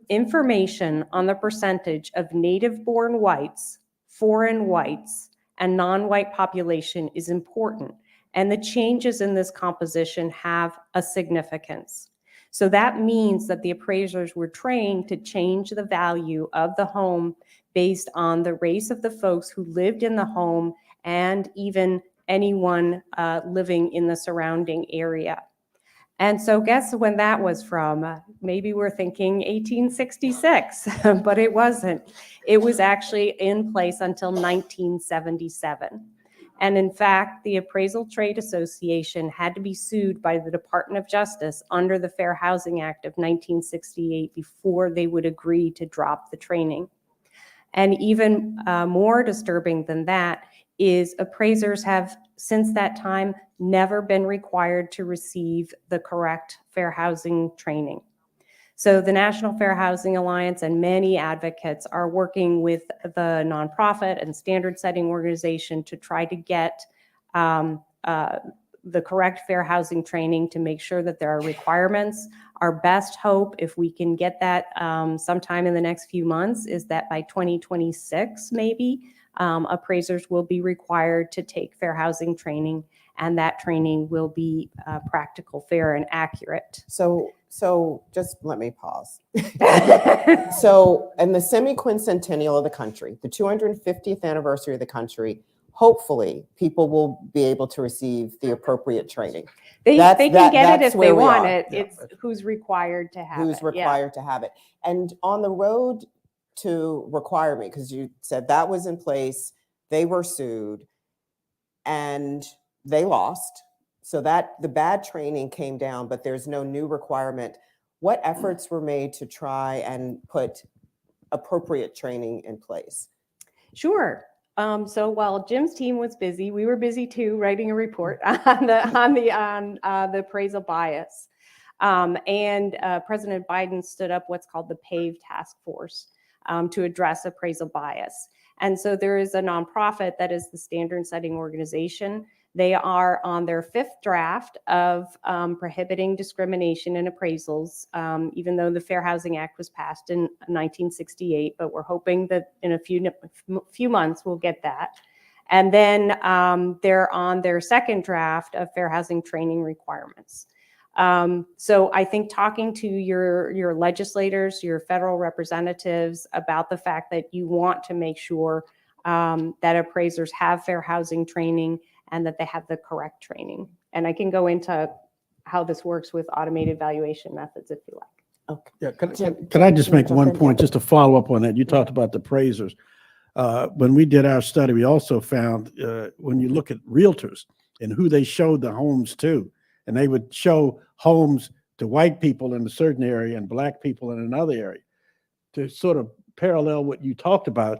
Information on the percentage of native-born whites, foreign whites, and non-white population is important, and the changes in this composition have a significance. So that means that the appraisers were trained to change the value of the home based on the race of the folks who lived in the home and even anyone living in the surrounding area. And so guess when that was from? Maybe we're thinking 1866, but it wasn't. It was actually in place until 1977. And in fact, the Appraisal Trade Association had to be sued by the Department of Justice under the Fair Housing Act of 1968 before they would agree to drop the training. And even more disturbing than that is appraisers have, since that time, never been required to receive the correct fair housing training. So the National Fair Housing Alliance and many advocates are working with the nonprofit and standard setting organization to try to get the correct fair housing training to make sure that there are requirements. Our best hope, if we can get that sometime in the next few months, is that by 2026, maybe, appraisers will be required to take fair housing training, and that training will be practical, fair, and accurate. So just let me pause. So, in the semi-quincentennial of the country, the 250th anniversary of the country, hopefully people will be able to receive the appropriate training. They can get it if they want are. it. It's who's required to have it. Who's required to have it. And on the road to requirement, because you said that was in place, they were sued and they lost. So that the bad training came down, but there's no new requirement. What efforts were made to try and put appropriate training in place? Sure. So while Jim's team was busy, we were busy too, writing a report on the appraisal bias. And President Biden stood up what's called the PAVE task force to address appraisal bias. And so there is a nonprofit that is the standard setting organization. They are on their 5th draft of prohibiting discrimination in appraisals, even though the Fair Housing Act was passed in 1968, but we're hoping that in a few months we'll get that. And then they're on their 2nd draft of fair housing training requirements. So I think talking to your legislators, your federal representatives about the fact that you want to make sure that appraisers have fair housing training and that they have the correct training. And I can go into how this works with automated valuation methods if you like. Yeah, Jim, can I just Jim, make jump one in, point, yeah. just to follow up on that? You talked about the appraisers. When we did our study, we also found when you look at realtors and who they showed the homes to, and they would show homes to white people in a certain area and black people in another area, to sort of parallel what you talked about.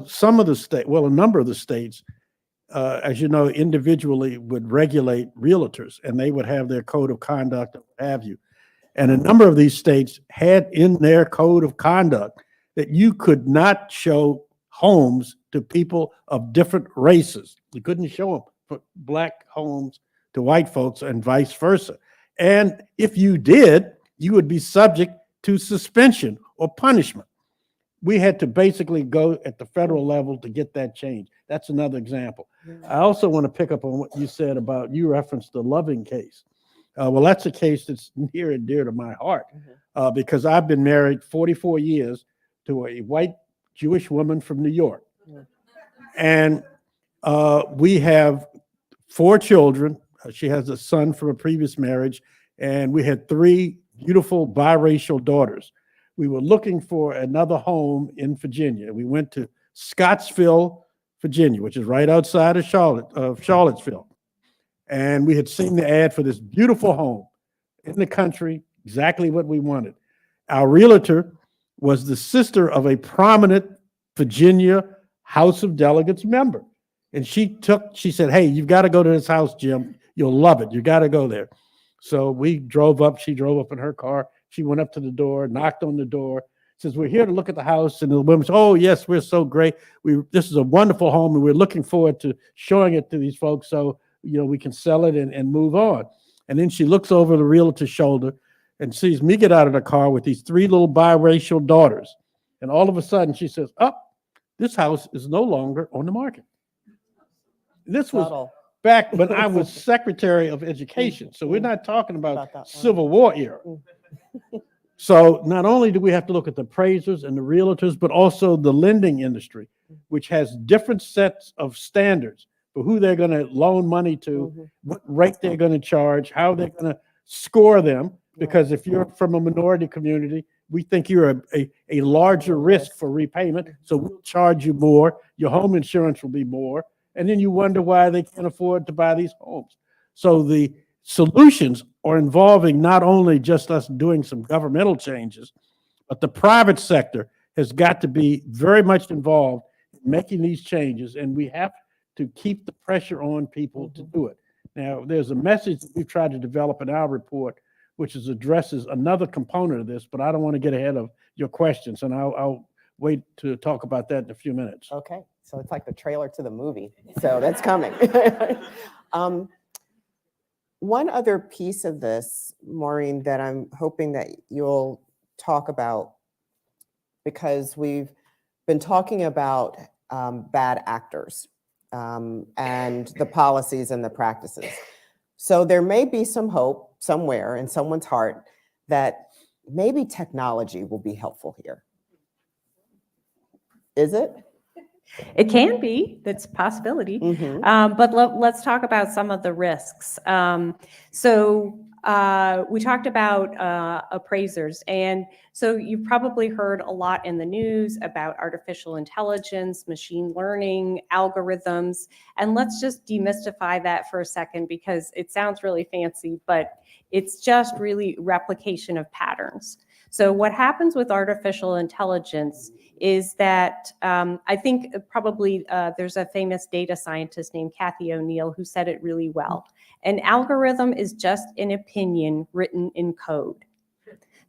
Some of the state, well, a number of the states, as you know, individually would regulate realtors, and they would have their code of conduct, and what have you. And a number of these states had in their code of conduct that you could not show homes to people of different races. You couldn't show them black homes to white folks and vice versa. And if you did, you would be subject to suspension or punishment. We had to basically go at the federal level to get that change. That's another example. I also want to pick up on what you said about, you referenced the Loving case. Well, that's a case that's near and dear to my heart because I've been married 44 years to a white Jewish woman from New York. And we have 4 children. She has a son from a previous marriage, and we had 3 beautiful biracial daughters. We were looking for another home in Virginia. We went to Scottsville, Virginia, which is right outside of Charlottesville. And we had seen the ad for this beautiful home in the country, exactly what we wanted. Our realtor was the sister of a prominent Virginia House of Delegates member. And she said, hey, you've got to go to this house, Jim. You'll love it. You got to go there. So we drove up. She drove up in her car. She went up to the door, knocked on the door, says, we're here to look at the house. And the woman said, oh, yes, we're so great. This is a wonderful home, and we're looking forward to showing it to these folks so, we can sell it and move on. And then she looks over the realtor's shoulder and sees me get out of the car with these 3 little biracial daughters. And all of a sudden she says, this house is no longer on the market. This was Subtle. back when I was Secretary of Education. So we're not talking about Civil War era. So not only do we have to look at the appraisers and the realtors, but also the lending industry, which has different sets of standards for who they're going to loan money to, what rate they're going to charge, how they're going to score them. Because if you're from a minority community, we think you're a larger risk for repayment. So we'll charge you more. Your home insurance will be more. And then you wonder why they can't afford to buy these homes. So the solutions are involving not only just us doing some governmental changes, but the private sector has got to be very much involved in making these changes. And we have to keep the pressure on people to do it. Now, there's a message that we've tried to develop in our report, which addresses another component of this, but I don't want to get ahead of your questions, and I'll wait to talk about that in a few minutes. Okay, so it's like the trailer to the movie. So that's coming. One other piece of this, Maureen, that I'm hoping that you'll talk about, because we've been talking about bad actors and the policies and the practices. So there may be some hope somewhere in someone's heart that maybe technology will be helpful here. Is it? It can be, that's a possibility. But let's talk about some of the risks. We talked about appraisers. And so you've probably heard a lot in the news about artificial intelligence, machine learning, algorithms. And let's just demystify that for a second, because it sounds really fancy, but it's just really replication of patterns. So what happens with artificial intelligence is that I think probably there's a famous data scientist named Kathy O'Neill who said it really well. An algorithm is just an opinion written in code.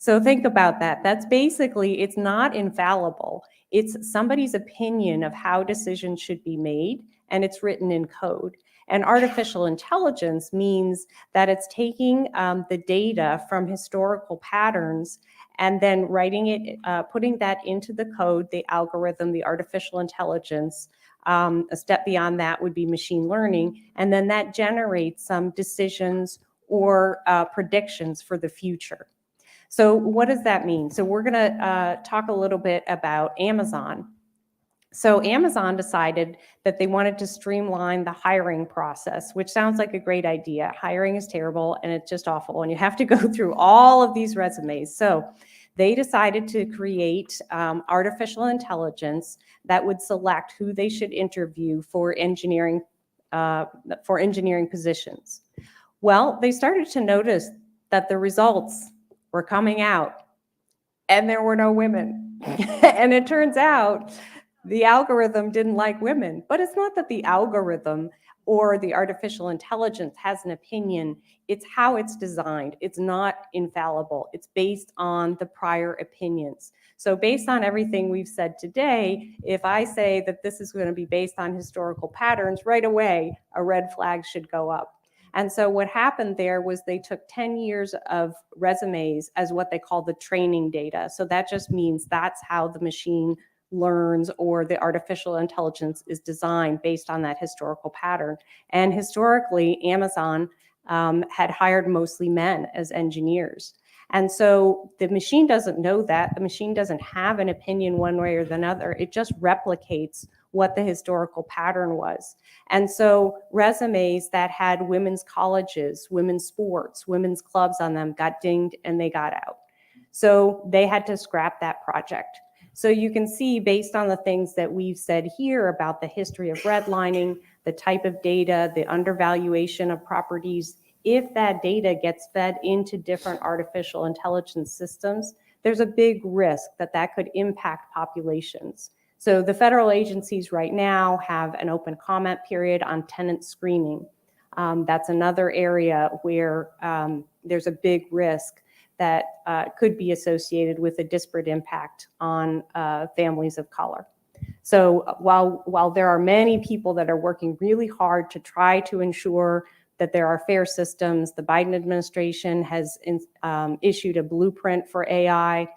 So think about that. That's basically, it's not infallible. It's somebody's opinion of how decisions should be made, and it's written in code. And artificial intelligence means that it's taking the data from historical patterns and then writing it, putting that into the code, the algorithm, the artificial intelligence. A step beyond that would be machine learning. And then that generates some decisions or predictions for the future. So what does that mean? So we're gonna talk a little bit about Amazon. So Amazon decided that they wanted to streamline the hiring process, which sounds like a great idea. Hiring is terrible and it's just awful, and you have to go through all of these resumes. So they decided to create artificial intelligence that would select who they should interview for engineering positions. Well, they started to notice that the results were coming out and there were no women. And it turns out the algorithm didn't like women. But it's not that the algorithm or the artificial intelligence has an opinion. It's how it's designed. It's not infallible. It's based on the prior opinions. So based on everything we've said today, if I say that this is going to be based on historical patterns, right away, a red flag should go up. And so what happened there was they took 10 years of resumes as what they call the training data. So that just means that's how the machine learns, or the artificial intelligence is designed based on that historical pattern. And historically, Amazon had hired mostly men as engineers. And so the machine doesn't know that. The machine doesn't have an opinion one way or the other. It just replicates what the historical pattern was. And so resumes that had women's colleges, women's sports, women's clubs on them got dinged and they got out. So they had to scrap that project. So you can see, based on the things that we've said here about the history of redlining, the type of data, the undervaluation of properties, if that data gets fed into different artificial intelligence systems, there's a big risk that that could impact populations. So the federal agencies right now have an open comment period on tenant screening. That's another area where there's a big risk that could be associated with a disparate impact on families of color. So while there are many people that are working really hard to try to ensure that there are fair systems, the Biden administration has issued a blueprint for AI.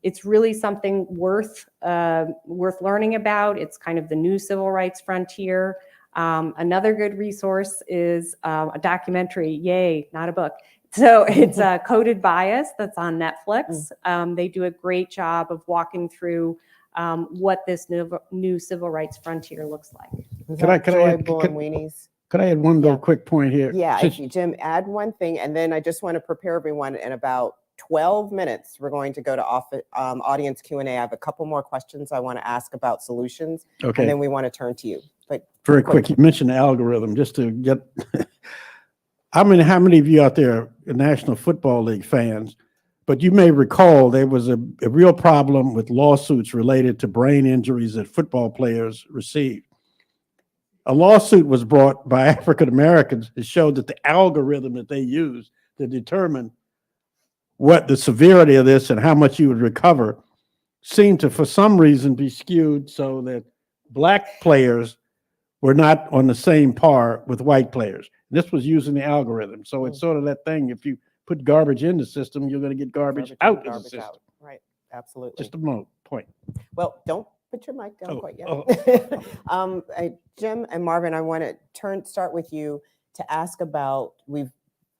It's really something worth learning about. It's kind of the new civil rights frontier. Another good resource is a documentary, yay, not a book. So it's Coded Bias that's on Netflix. They do a great job of walking through what this new civil rights frontier looks like. Can I Joy add- Bull and Weenies? Could I add one Yeah. little quick point here? Yeah, Since- Jim, add one thing, and then I just want to prepare everyone. In about 12 minutes, we're going to go to audience Q&A. I have a couple more questions I want to ask about solutions, and Okay, then we want to turn to you. But very quick. You mentioned the algorithm, just to get, how many of you out there are National Football League fans? But you may recall there was a real problem with lawsuits related to brain injuries that football players received. A lawsuit was brought by African Americans that showed that the algorithm that they used to determine what the severity of this and how much you would recover seemed to, for some reason, be skewed so that black players were not on the same par with white players. This was using the algorithm. So it's sort of that thing, if you put garbage in the system, you're going to get garbage out of the garbage system. out. Right, absolutely. Just a point. Well, don't put your mic down Oh, quite yet. oh. Jim and Marvin, I want to start with you to ask about, we've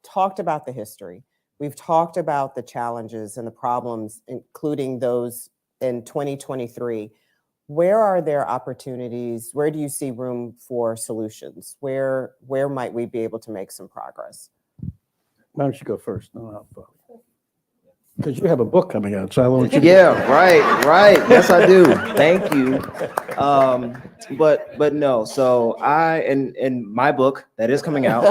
talked about the history. We've talked about the challenges and the problems, including those in 2023. Where are there opportunities? Where do you see room for solutions? Where might we be able to make some progress? Why don't you go first? No, I'll follow. Because you have a book coming out, so I want you to. Yeah, right. Yes, I do. Thank you. But no. So in my book that is coming out,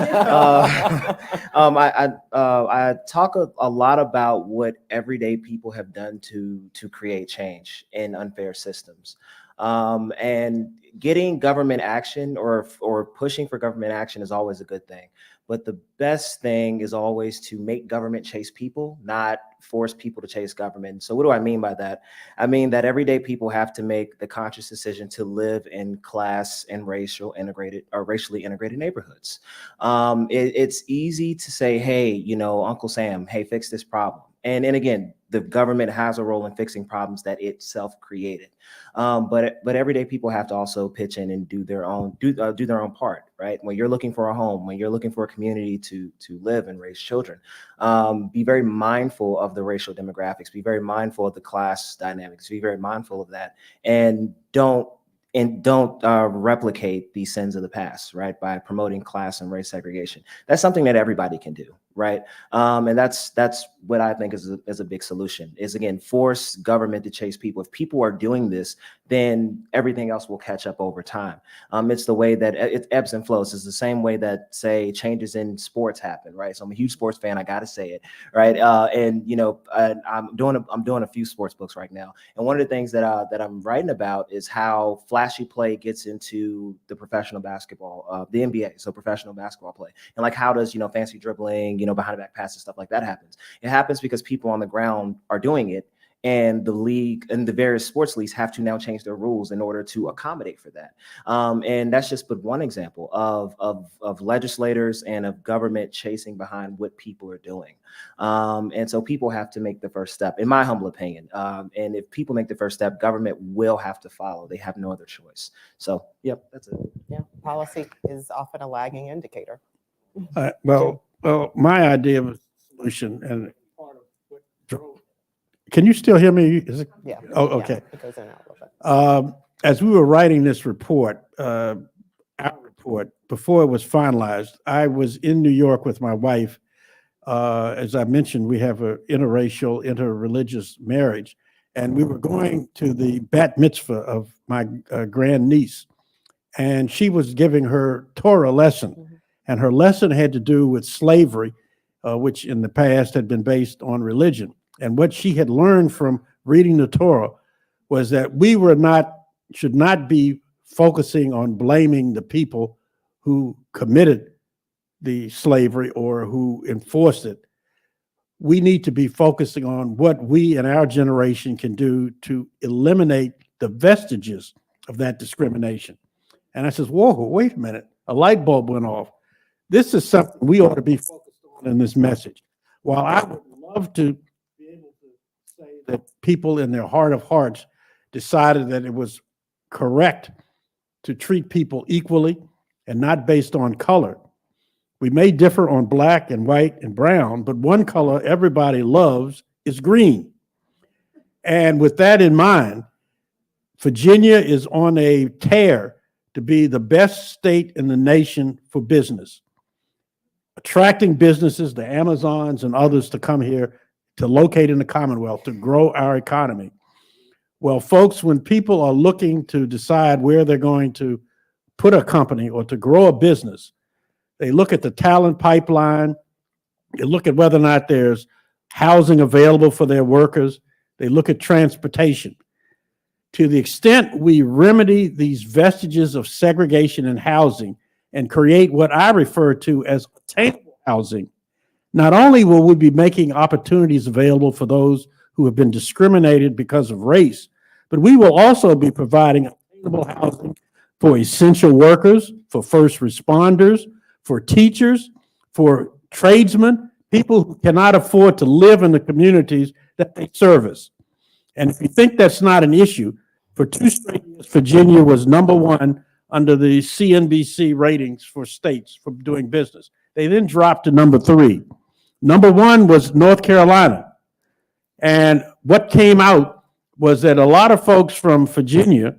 I talk a lot about what everyday people have done to create change in unfair systems, and getting government action or pushing for government action is always a good thing. But the best thing is always to make government chase people, not force people to chase government. So what do I mean by that? I mean that everyday people have to make the conscious decision to live in class and racially integrated neighborhoods. It's easy to say, hey, Uncle Sam, hey, fix this problem. And again, the government has a role in fixing problems that it self created. But everyday people have to also pitch in and do their own part, right? When you're looking for a home, when you're looking for a community to live and raise children, be very mindful of the racial demographics, be very mindful of the class dynamics, be very mindful of that, and don't replicate the sins of the past, right? By promoting class and race segregation. That's something that everybody can do, right? And that's what I think is a big solution, is again, force government to chase people. If people are doing this, then everything else will catch up over time. It's the way that it ebbs and flows. It's the same way that, say, changes in sports happen, right? So I'm a huge sports fan, I gotta say it, right? And you know, I'm doing a few sports books right now. And one of the things that I'm writing about is how flashy play gets into the professional basketball, the NBA, so professional basketball play. And like, how does, you know, fancy dribbling, you know, behind the back passes, stuff like that happens. It happens because people on the ground are doing it, and the league and the various sports leagues have to now change their rules in order to accommodate for that. And that's just but one example of legislators and of government chasing behind what people are doing. And so people have to make the first step, in my humble opinion. And if people make the first step, government will have to follow. They have no other choice. So, yep, that's it. Yeah, policy is often a lagging indicator. Well, my idea of a solution, and part of what drove. Can you still hear me? Is it? Yeah. Oh, Yeah, okay. it goes in and out a little bit. As we were writing this report, our report, before it was finalized, I was in New York with my wife. As I mentioned, we have an interracial, interreligious marriage, and we were going to the bat mitzvah of my grandniece, and she was giving her Torah lesson, and her lesson had to do with slavery, which in the past had been based on religion. And what she had learned from reading the Torah was that we should not be focusing on blaming the people who committed the slavery or who enforced it. We need to be focusing on what we in our generation can do to eliminate the vestiges of that discrimination. And I says, whoa, wait a minute, a light bulb went off. This is something we ought to be focused on in this message. While I would love to be able to say that people in their heart of hearts decided that it was correct to treat people equally and not based on color. We may differ on black and white and brown, but one color everybody loves is green. And with that in mind, Virginia is on a tear to be the best state in the nation for business, attracting businesses, the Amazons and others, to come here to locate in the Commonwealth, to grow our economy. Well, folks, when people are looking to decide where they're going to put a company or to grow a business, they look at the talent pipeline, they look at whether or not there's housing available for their workers, they look at transportation. To the extent we remedy these vestiges of segregation in housing and create what I refer to as attainable housing, not only will we be making opportunities available for those who have been discriminated because of race, but we will also be providing attainable housing for essential workers, for first responders, for teachers, for tradesmen, people who cannot afford to live in the communities that they service. And if you think that's not an issue, for 2 straight years, Virginia was #1 under the CNBC ratings for states for doing business. They then dropped to #3. #1 was North Carolina. And what came out was that a lot of folks from Virginia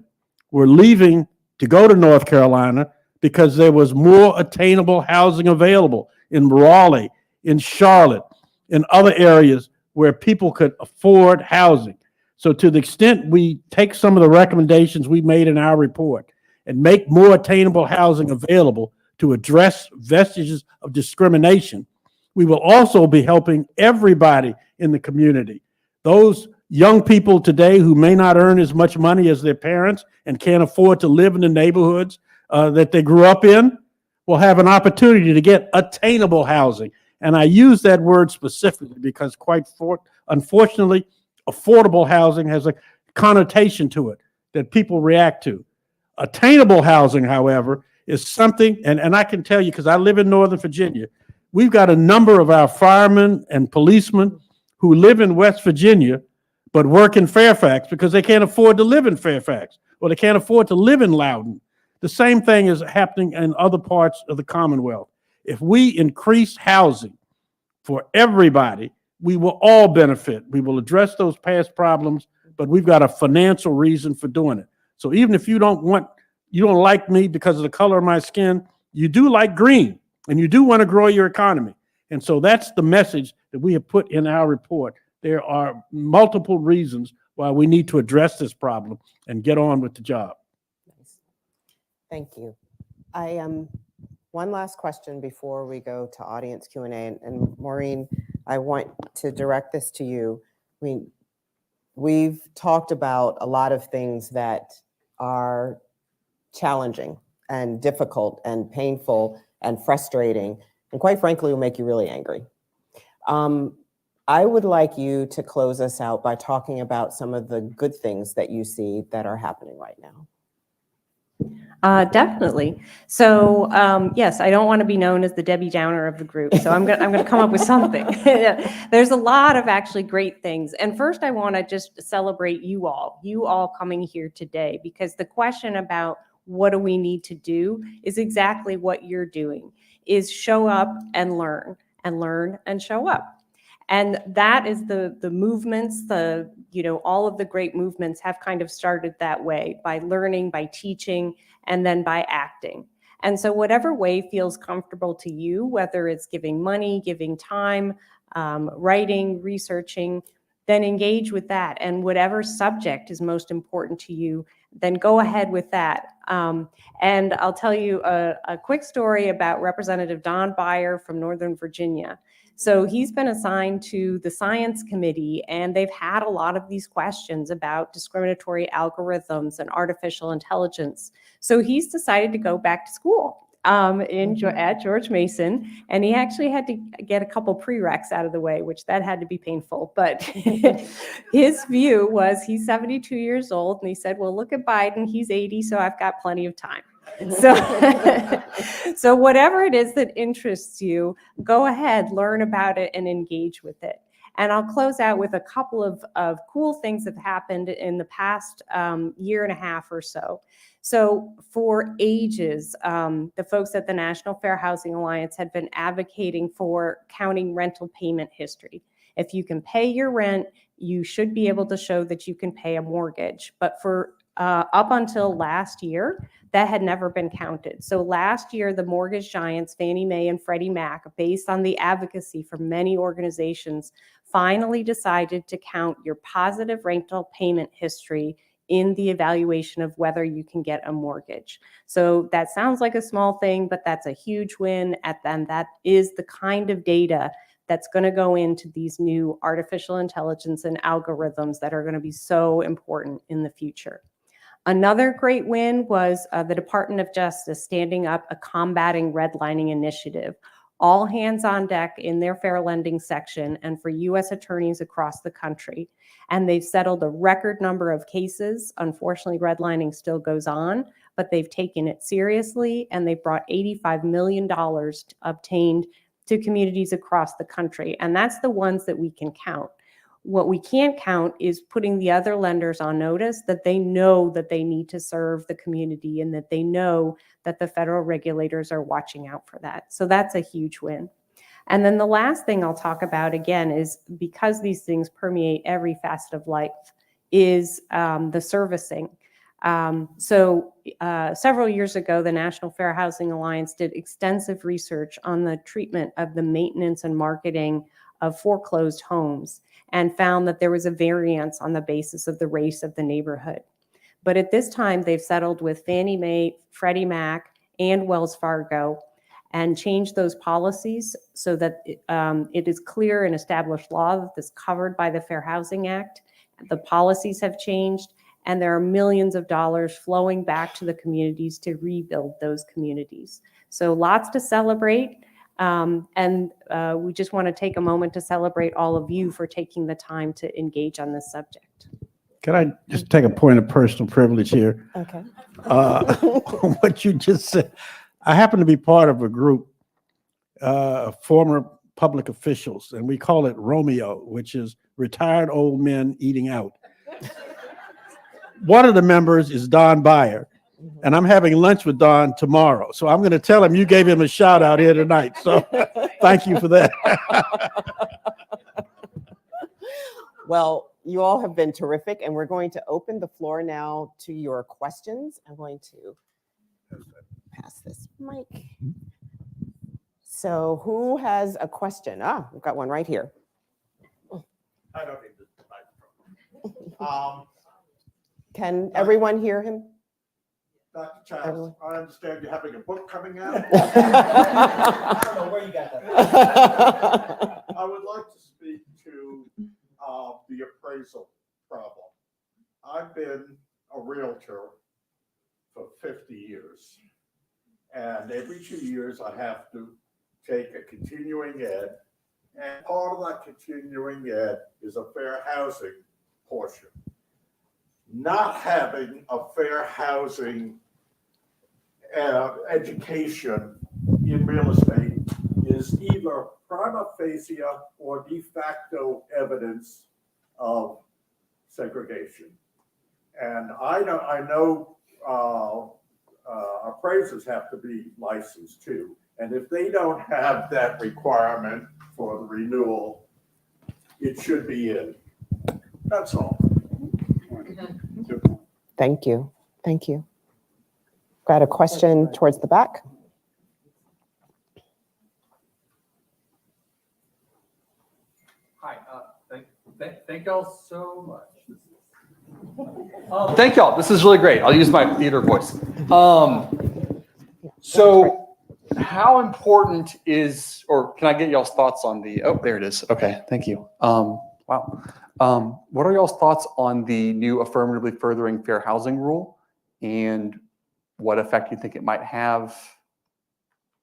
were leaving to go to North Carolina because there was more attainable housing available in Raleigh, in Charlotte, in other areas where people could afford housing. So to the extent we take some of the recommendations we made in our report and make more attainable housing available to address vestiges of discrimination, we will also be helping everybody in the community. Those young people today who may not earn as much money as their parents and can't afford to live in the neighborhoods that they grew up in will have an opportunity to get attainable housing. And I use that word specifically because unfortunately, affordable housing has a connotation to it that people react to. Attainable housing, however, is something, and I can tell you because I live in Northern Virginia, we've got a number of our firemen and policemen who live in West Virginia but work in Fairfax because they can't afford to live in Fairfax or they can't afford to live in Loudoun. The same thing is happening in other parts of the Commonwealth. If we increase housing for everybody, we will all benefit. We will address those past problems, but we've got a financial reason for doing it. So even if you don't like me because of the color of my skin, you do like green and you do want to grow your economy. And so that's the message that we have put in our report. There are multiple reasons why we need to address this problem and get on with the job. Thank you. I one last question before we go to audience Q&A. And Maureen, I want to direct this to you. We've talked about a lot of things that are challenging and difficult and painful and frustrating, and quite frankly, will make you really angry. I would like you to close us out by talking about some of the good things that you see that are happening right now. Definitely. So yes, I don't want to be known as the Debbie Downer of the group, so I'm gonna come up with something. There's a lot of actually great things. And first, I want to just celebrate you all coming here today, because the question about what do we need to do is exactly what you're doing, is show up and learn and show up. And that is the movements, all of the great movements have kind of started that way, by learning, by teaching, and then by acting. And so whatever way feels comfortable to you, whether it's giving money, giving time, writing, researching, then engage with that. And whatever subject is most important to you, then go ahead with that. And I'll tell you a quick story about Representative Don Beyer from Northern Virginia. So he's been assigned to the science committee, and they've had a lot of these questions about discriminatory algorithms and artificial intelligence. So he's decided to go back to school at George Mason, and he actually had to get a couple prereqs out of the way, which that had to be painful. But his view was, he's 72 years old, and he said, well, look at Biden, he's 80, so I've got plenty of time. So whatever it is that interests you, go ahead, learn about it and engage with it. And I'll close out with a couple of cool things that have happened in the past year and a half or so. So for ages, the folks at the National Fair Housing Alliance had been advocating for counting rental payment history. If you can pay your rent, you should be able to show that you can pay a mortgage. But for up until last year, that had never been counted. So last year, the mortgage giants, Fannie Mae and Freddie Mac, based on the advocacy from many organizations, finally decided to count your positive rental payment history in the evaluation of whether you can get a mortgage. So that sounds like a small thing, but that's a huge win. And that is the kind of data that's going to go into these new artificial intelligence and algorithms that are going to be so important in the future. Another great win was the Department of Justice standing up a combating redlining initiative, all hands on deck in their fair lending section and for U.S. attorneys across the country. And they've settled a record number of cases. Unfortunately, redlining still goes on, but they've taken it seriously, and they brought $85 million obtained to communities across the country. And that's the ones that we can count. What we can't count is putting the other lenders on notice that they know that they need to serve the community and that they know that the federal regulators are watching out for that. So that's a huge win. And then the last thing I'll talk about, again, is because these things permeate every facet of life, is the servicing. Several years ago, the National Fair Housing Alliance did extensive research on the treatment of the maintenance and marketing of foreclosed homes, and found that there was a variance on the basis of the race of the neighborhood. But at this time, they've settled with Fannie Mae, Freddie Mac, and Wells Fargo, and changed those policies so that it is clear and established law that this is covered by the Fair Housing Act. The policies have changed, and there are millions of dollars flowing back to the communities to rebuild those communities. So lots to celebrate. We just want to take a moment to celebrate all of you for taking the time to engage on this subject. Can I just take a point of personal privilege here? Okay. On what you just said. I happen to be part of a group, former public officials, and we call it Romeo, which is retired old men eating out. One of the members is Don Byer, and I'm having lunch with Don tomorrow. So I'm going to tell him you gave him a shout out here tonight. So thank you for that. Well, you all have been terrific, and we're going to open the floor now to your questions. I'm going to pass this mic. So who has a question? We've got one right here. I don't need this microphone. Can everyone hear him? Dr. Childs, I understand you're having a book coming out. I don't know where you got that. I would like to speak to the appraisal problem. I've been a realtor for 50 years. And every 2 years I have to take a continuing ed. And part of that continuing ed is a fair housing portion. Not having a fair housing education in real estate is either prima facie or de facto evidence of segregation. And I know appraisers have to be licensed too. And if they don't have that requirement for the renewal, it should be in. That's all. Thank you. Thank you. Got a question towards the back? Hi, thank y'all so much. Thank y'all. This is really great. I'll use my theater voice. So how important is, or can I get y'all's thoughts on the, oh, there it is. Okay, thank you. Wow. What are y'all's thoughts on the new affirmatively furthering fair housing rule and what effect you think it might have?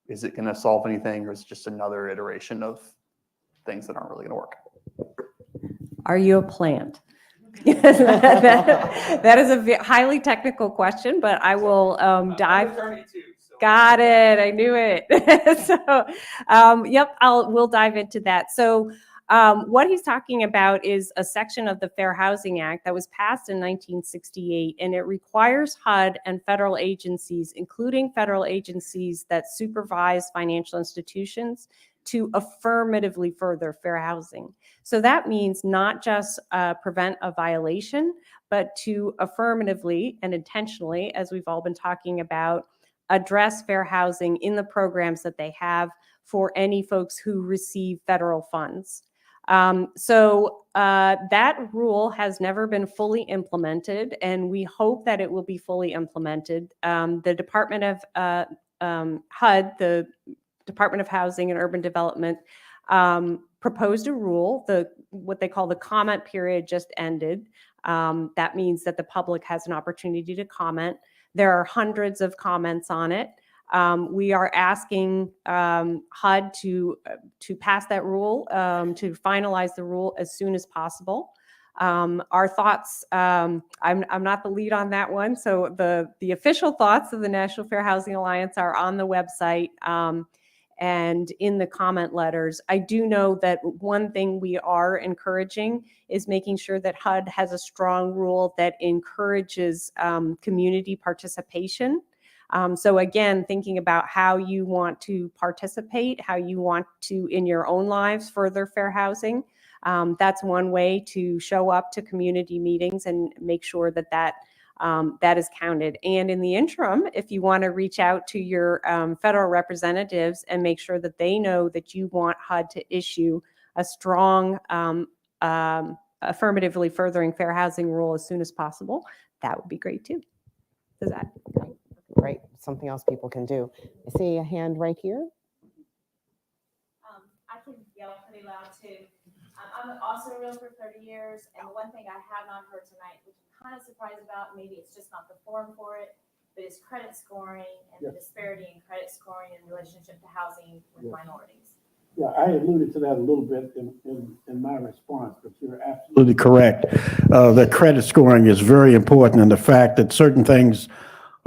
Is it going to solve anything, or is it just another iteration of things that aren't really going to work? Are you a plant? That is a highly technical question, but I will dive. Got it. I knew it. So, yep, we'll dive into that. So, what he's talking about is a section of the Fair Housing Act that was passed in 1968, and it requires HUD and federal agencies, including federal agencies that supervise financial institutions, to affirmatively further fair housing. So that means not just prevent a violation, but to affirmatively and intentionally, as we've all been talking about, address fair housing in the programs that they have for any folks who receive federal funds. So that rule has never been fully implemented, and we hope that it will be fully implemented. The Department of HUD, the Department of Housing and Urban Development, proposed a rule. What they call the comment period just ended. That means that the public has an opportunity to comment. There are hundreds of comments on it. We are asking HUD to pass that rule, to finalize the rule as soon as possible. Our thoughts, I'm not the lead on that one, so the official thoughts of the National Fair Housing Alliance are on the website and in the comment letters. I do know that one thing we are encouraging is making sure that HUD has a strong rule that encourages community participation. So again, thinking about how you want to participate, how you want to, in your own lives, further fair housing. That's one way to show up to community meetings and make sure that that is counted. And in the interim, if you want to reach out to your federal representatives and make sure that they know that you want HUD to issue a strong affirmatively furthering fair housing rule as soon as possible, that would be great too. Does that? Great. Something else people can do. I see a hand right here. I can yell pretty loud too. I'm also a realtor for 30 years, and the one thing I have not heard tonight, which I'm kind of surprised about, maybe it's just not the forum for it, but is credit scoring and the disparity in credit scoring in relationship to housing with minorities. Yeah, I alluded to that a little bit in my response, but you're absolutely correct. The credit scoring is very important, and the fact that certain things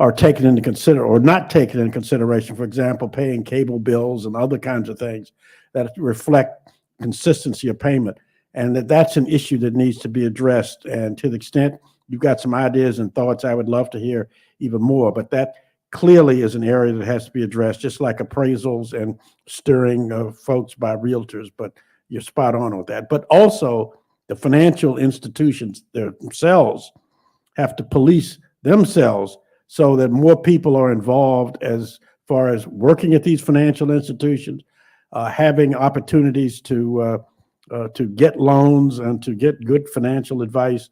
are taken into consider or not taken into consideration. For example, paying cable bills and other kinds of things that reflect consistency of payment. And that's an issue that needs to be addressed. And to the extent you've got some ideas and thoughts, I would love to hear even more. But that clearly is an area that has to be addressed, just like appraisals and steering of folks by realtors. But you're spot on with that. But also the financial institutions themselves have to police themselves so that more people are involved as far as working at these financial institutions, having opportunities to get loans and to get good financial advice.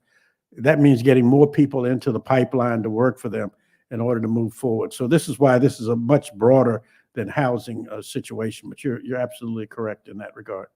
That means getting more people into the pipeline to work for them in order to move forward. So this is why this is a much broader than housing situation, but you're absolutely correct in that regard.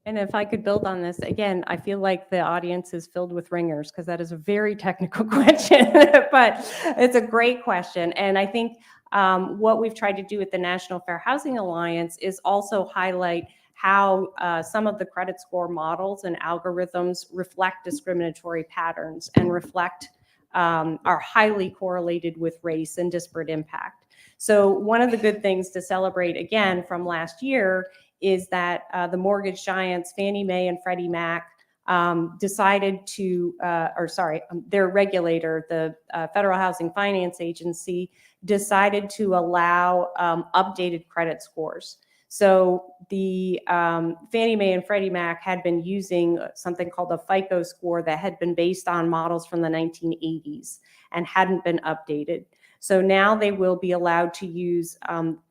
And if I could build on this, again, I feel like the audience is filled with ringers because that is a very technical question, but it's a great question. And I think what we've tried to do with the National Fair Housing Alliance is also highlight how some of the credit score models and algorithms reflect discriminatory patterns and reflect are highly correlated with race and disparate impact. So one of the good things to celebrate again from last year is that the mortgage giants Fannie Mae and Freddie Mac decided to, their regulator, the Federal Housing Finance Agency, decided to allow updated credit scores. So the Fannie Mae and Freddie Mac had been using something called a FICO score that had been based on models from the 1980s and hadn't been updated. So now they will be allowed to use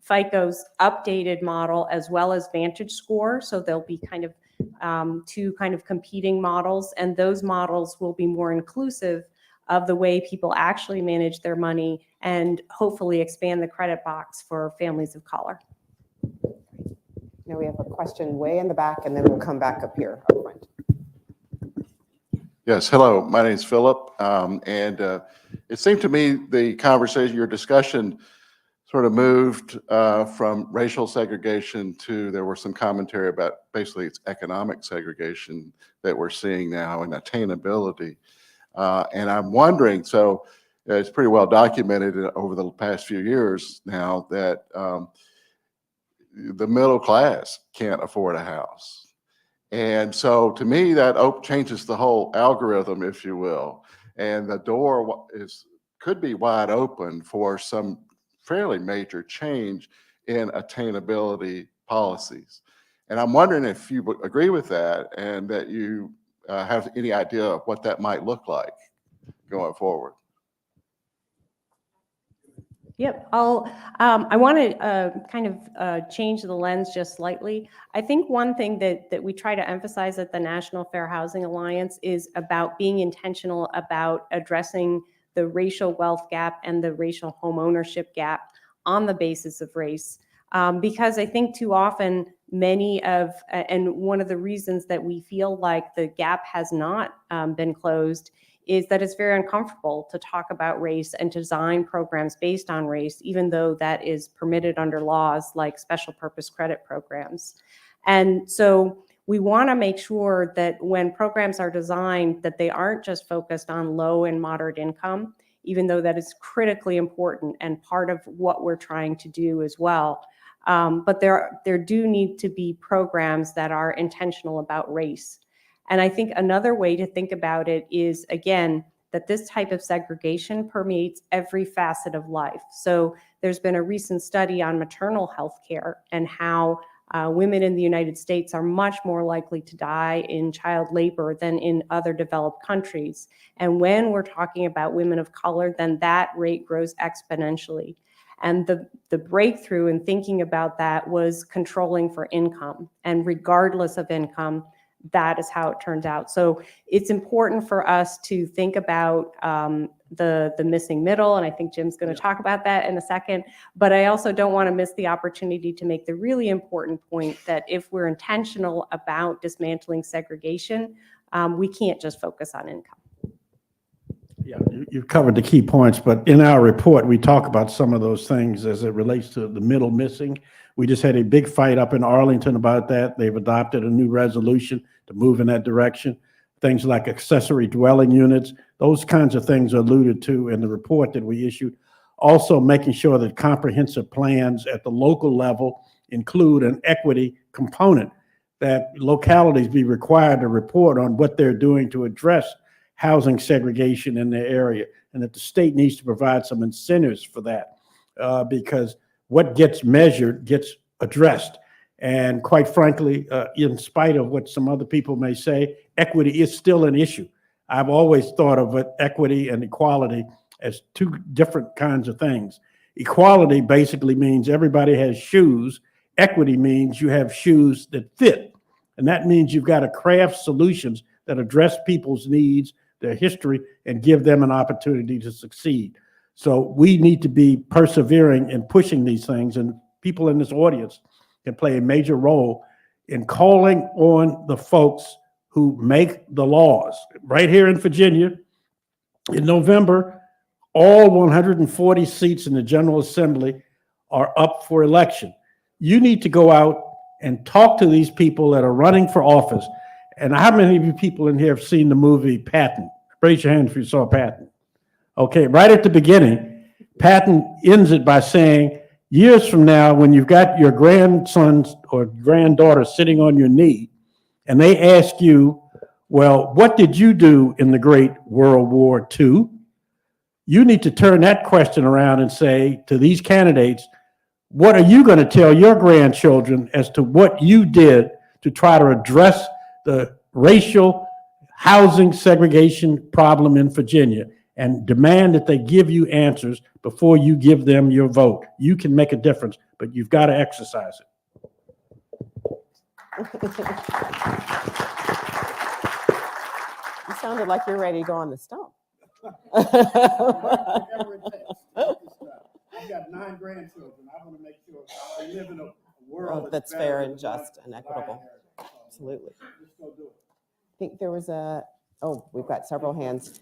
FICO's updated model as well as Vantage Score. So there'll be kind of two kind of competing models, and those models will be more inclusive of the way people actually manage their money and hopefully expand the credit box for families of color. Now we have a question way in the back, and then we'll come back up here up front. Yes, hello, my name is Philip, and it seemed to me the conversation, your discussion sort of moved from racial segregation to, there was some commentary about basically it's economic segregation that we're seeing now and attainability. And I'm wondering, so it's pretty well documented over the past few years now that the middle class can't afford a house. And so to me, that changes the whole algorithm, if you will. And the door could be wide open for some fairly major change in attainability policies. And I'm wondering if you agree with that and that you have any idea of what that might look like going forward. Yep, I want to kind of change the lens just slightly. I think one thing that we try to emphasize at the National Fair Housing Alliance is about being intentional about addressing the racial wealth gap and the racial home ownership gap on the basis of race. Because I think too often and one of the reasons that we feel like the gap has not been closed is that it's very uncomfortable to talk about race and to design programs based on race, even though that is permitted under laws like special purpose credit programs. And so we want to make sure that when programs are designed, that they aren't just focused on low and moderate income, even though that is critically important and part of what we're trying to do as well. But there do need to be programs that are intentional about race. And I think another way to think about it is, again, that this type of segregation permeates every facet of life. So there's been a recent study on maternal health care and how women in the United States are much more likely to die in child labor than in other developed countries. And when we're talking about women of color, then that rate grows exponentially. And the breakthrough in thinking about that was controlling for income. And regardless of income, that is how it turns out. So it's important for us to think about the missing middle, and I think Jim's going to talk about that in a second. But I also don't want to miss the opportunity to make the really important point that if we're intentional about dismantling segregation, we can't just focus on income. Yeah, you've covered the key points, but in our report, we talk about some of those things as it relates to the middle missing. We just had a big fight up in Arlington about that. They've adopted a new resolution to move in that direction. things like accessory dwelling units. Those kinds of things are alluded to in the report that we issued. Also making sure that comprehensive plans at the local level include an equity component, that localities be required to report on what they're doing to address housing segregation in their area, and that the state needs to provide some incentives for that, because what gets measured gets addressed. And quite frankly, in spite of what some other people may say, equity is still an issue. I've always thought of equity and equality as two different kinds of things. Equality basically means everybody has shoes. Equity means you have shoes that fit. And that means you've got to craft solutions that address people's needs, their history, and give them an opportunity to succeed. So we need to be persevering in pushing these things, and people in this audience can play a major role in calling on the folks who make the laws. Right here in Virginia, in November, all 140 seats in the General Assembly are up for election. You need to go out and talk to these people that are running for office. And how many of you people in here have seen the movie Patton? Raise your hand if you saw Patton. Okay, right at the beginning, Patton ends it by saying, years from now, when you've got your grandsons or granddaughter sitting on your knee, and they ask you, well, what did you do in the Great World War II? You need to turn that question around and say to these candidates, what are you going to tell your grandchildren as to what you did to try to address the racial housing segregation problem in Virginia, and demand that they give you answers before you give them your vote. You can make a difference, but you've got to exercise it. You sounded like you're ready to go on the stump. I've got 9 grandchildren. I want to make sure I live in a world that's fair and just and equitable. Absolutely. Let's go do it. I think there was we've got several hands.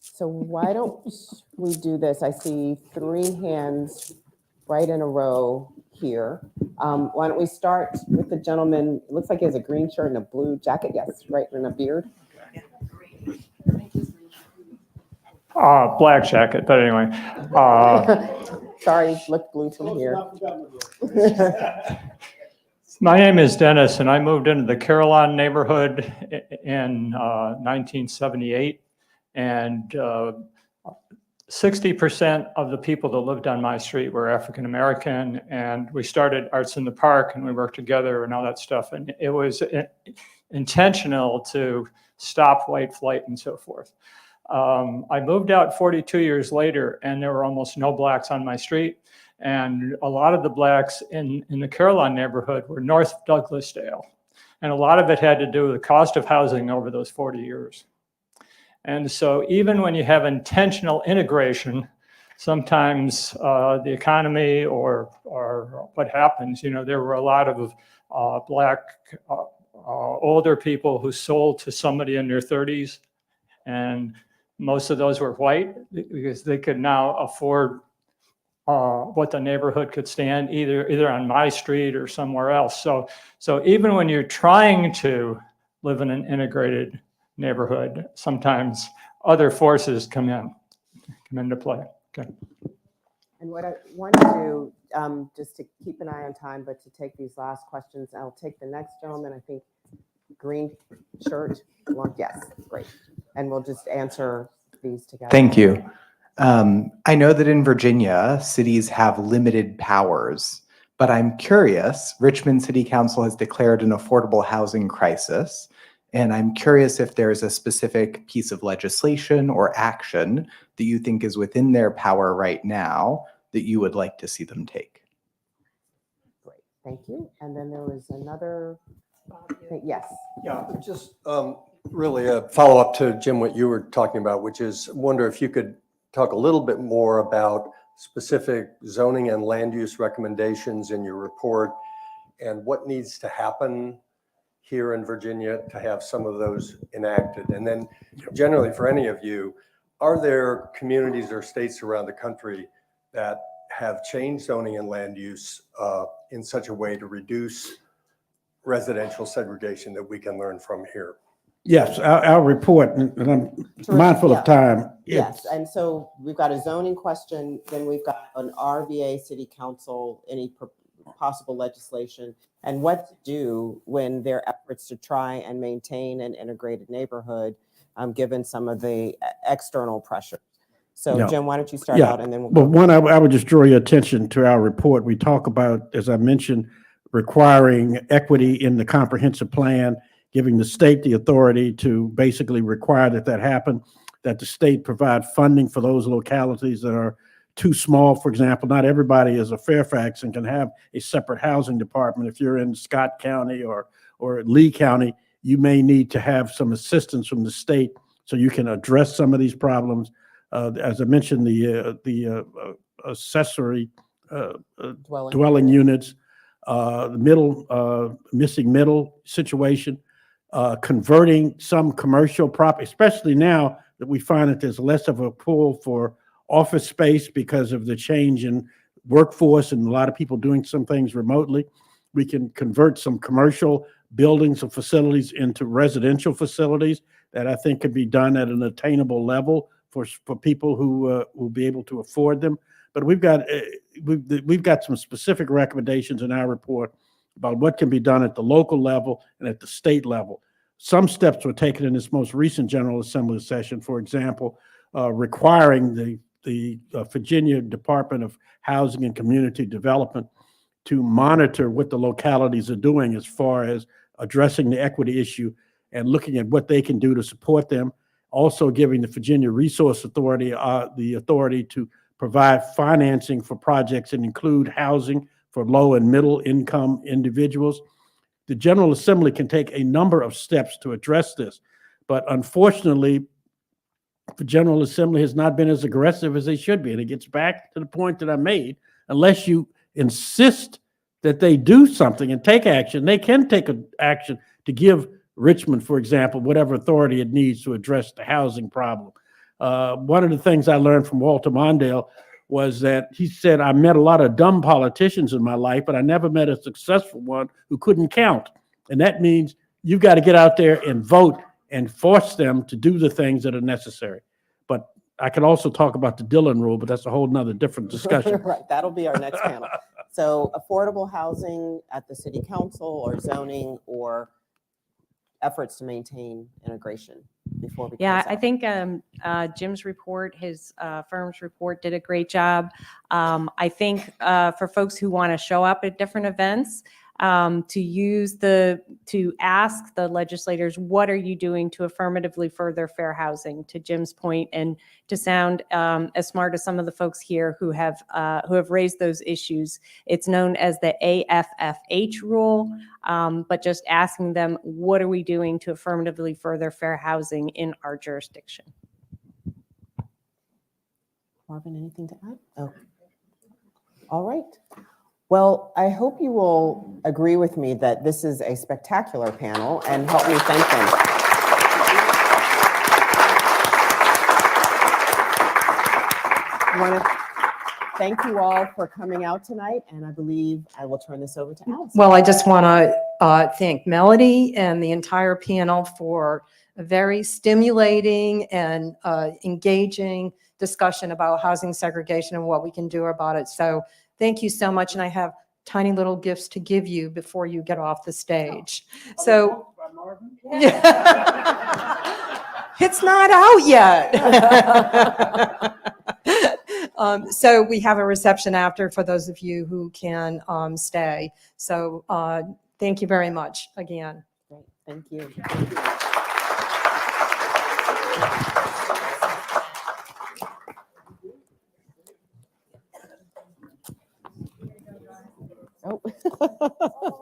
So why don't we do this? I see 3 hands right in a row here. Why don't we start with the gentleman? It looks like he has a green shirt and a blue jacket. Yes, right, and a beard. Black jacket, but anyway. Sorry, looked blue from here. My name is Dennis, and I moved into the Carillon neighborhood in 1978. And 60% of the people that lived on my street were African American. And we started Arts in the Park, and we worked together and all that stuff. And it was intentional to stop white flight and so forth. I moved out 42 years later, and there were almost no blacks on my street. And a lot of the blacks in the Carillon neighborhood were North Douglasdale. And a lot of it had to do with the cost of housing over those 40 years. And so even when you have intentional integration, sometimes the economy or what happens, there were a lot of black older people who sold to somebody in their 30s. And most of those were white because they could now afford what the neighborhood could stand either on my street or somewhere else. So even when you're trying to live in an integrated neighborhood, sometimes other forces come into play. Okay. And what I want to do, just to keep an eye on time, but to take these last questions, I'll take the next gentleman, I think, green shirt. Yes, great. And we'll just answer these together. Thank you. I know that in Virginia, cities have limited powers, but I'm curious, Richmond City Council has declared an affordable housing crisis, and I'm curious if there's a specific piece of legislation or action that you think is within their power right now that you would like to see them take. Great, thank you. And then there was another, yes. Yeah, just really a follow-up to Jim, what you were talking about, which is wonder if you could talk a little bit more about specific zoning and land use recommendations in your report and what needs to happen here in Virginia to have some of those enacted. And then generally for any of you, are there communities or states around the country that have changed zoning and land use in such a way to reduce residential segregation that we can learn from here. Yes, our report, and I'm Terrific, mindful yeah. of time. Yes, and so we've got a zoning question, then we've got an RVA city council, any possible legislation, and what to do when there are efforts to try and maintain an integrated neighborhood, given some of the external pressures. So Yeah. Jim, why don't you start Yeah. out and then we'll Well, go. one, I would just draw your attention to our report. We talk about, as I mentioned, requiring equity in the comprehensive plan, giving the state the authority to basically require that happen, that the state provide funding for those localities that are too small. For example, not everybody is a Fairfax and can have a separate housing department. If you're in Scott County or Lee County, you may need to have some assistance from the state so you can address some of these problems. As I mentioned, the accessory dwelling units, the missing middle situation, converting some commercial property, especially now that we find that there's less of a pull for office space because of the change in workforce and a lot of people doing some things remotely. We can convert some commercial buildings and facilities into residential facilities that I think can be done at an attainable level for people who will be able to afford them. But we've got some specific recommendations in our report about what can be done at the local level and at the state level. Some steps were taken in this most recent General Assembly session. For example, requiring the Virginia Department of Housing and Community Development to monitor what the localities are doing as far as addressing the equity issue and looking at what they can do to support them. Also giving the Virginia Resource Authority the authority to provide financing for projects that include housing for low and middle income individuals. The General Assembly can take a number of steps to address this, but unfortunately, the General Assembly has not been as aggressive as they should be. And it gets back to the point that I made. Unless you insist that they do something and take action, they can take action to give Richmond, for example, whatever authority it needs to address the housing problem. One of the things I learned from Walter Mondale was that he said, I met a lot of dumb politicians in my life, but I never met a successful one who couldn't count. And that means you've got to get out there and vote and force them to do the things that are necessary. But I could also talk about the Dillon rule, but that's a whole nother different discussion. Right, that'll be our next panel. So affordable housing at the city council or zoning or efforts to maintain integration before we Yeah, close I out. think Jim's report, his firm's report did a great job. I think for folks who want to show up at different events, to ask the legislators, what are you doing to affirmatively further fair housing, to Jim's point, and to sound as smart as some of the folks here who have raised those issues. It's known as the AFFH rule, but just asking them, what are we doing to affirmatively further fair housing in our jurisdiction? Marvin, anything to add? Oh. All right. Well, I hope you will agree with me that this is a spectacular panel and help me thank them. I want to thank you all for coming out tonight, and I believe I will turn this over to Alice. Well, I just want to thank Melody and the entire panel for a very stimulating and engaging discussion about housing segregation and what we can do about it. So thank you so much. And I have tiny little gifts to give you before you get off the stage. So it's not out yet. So we have a reception after for those of you who can stay. So thank you very much again. Great. Thank you. Oh.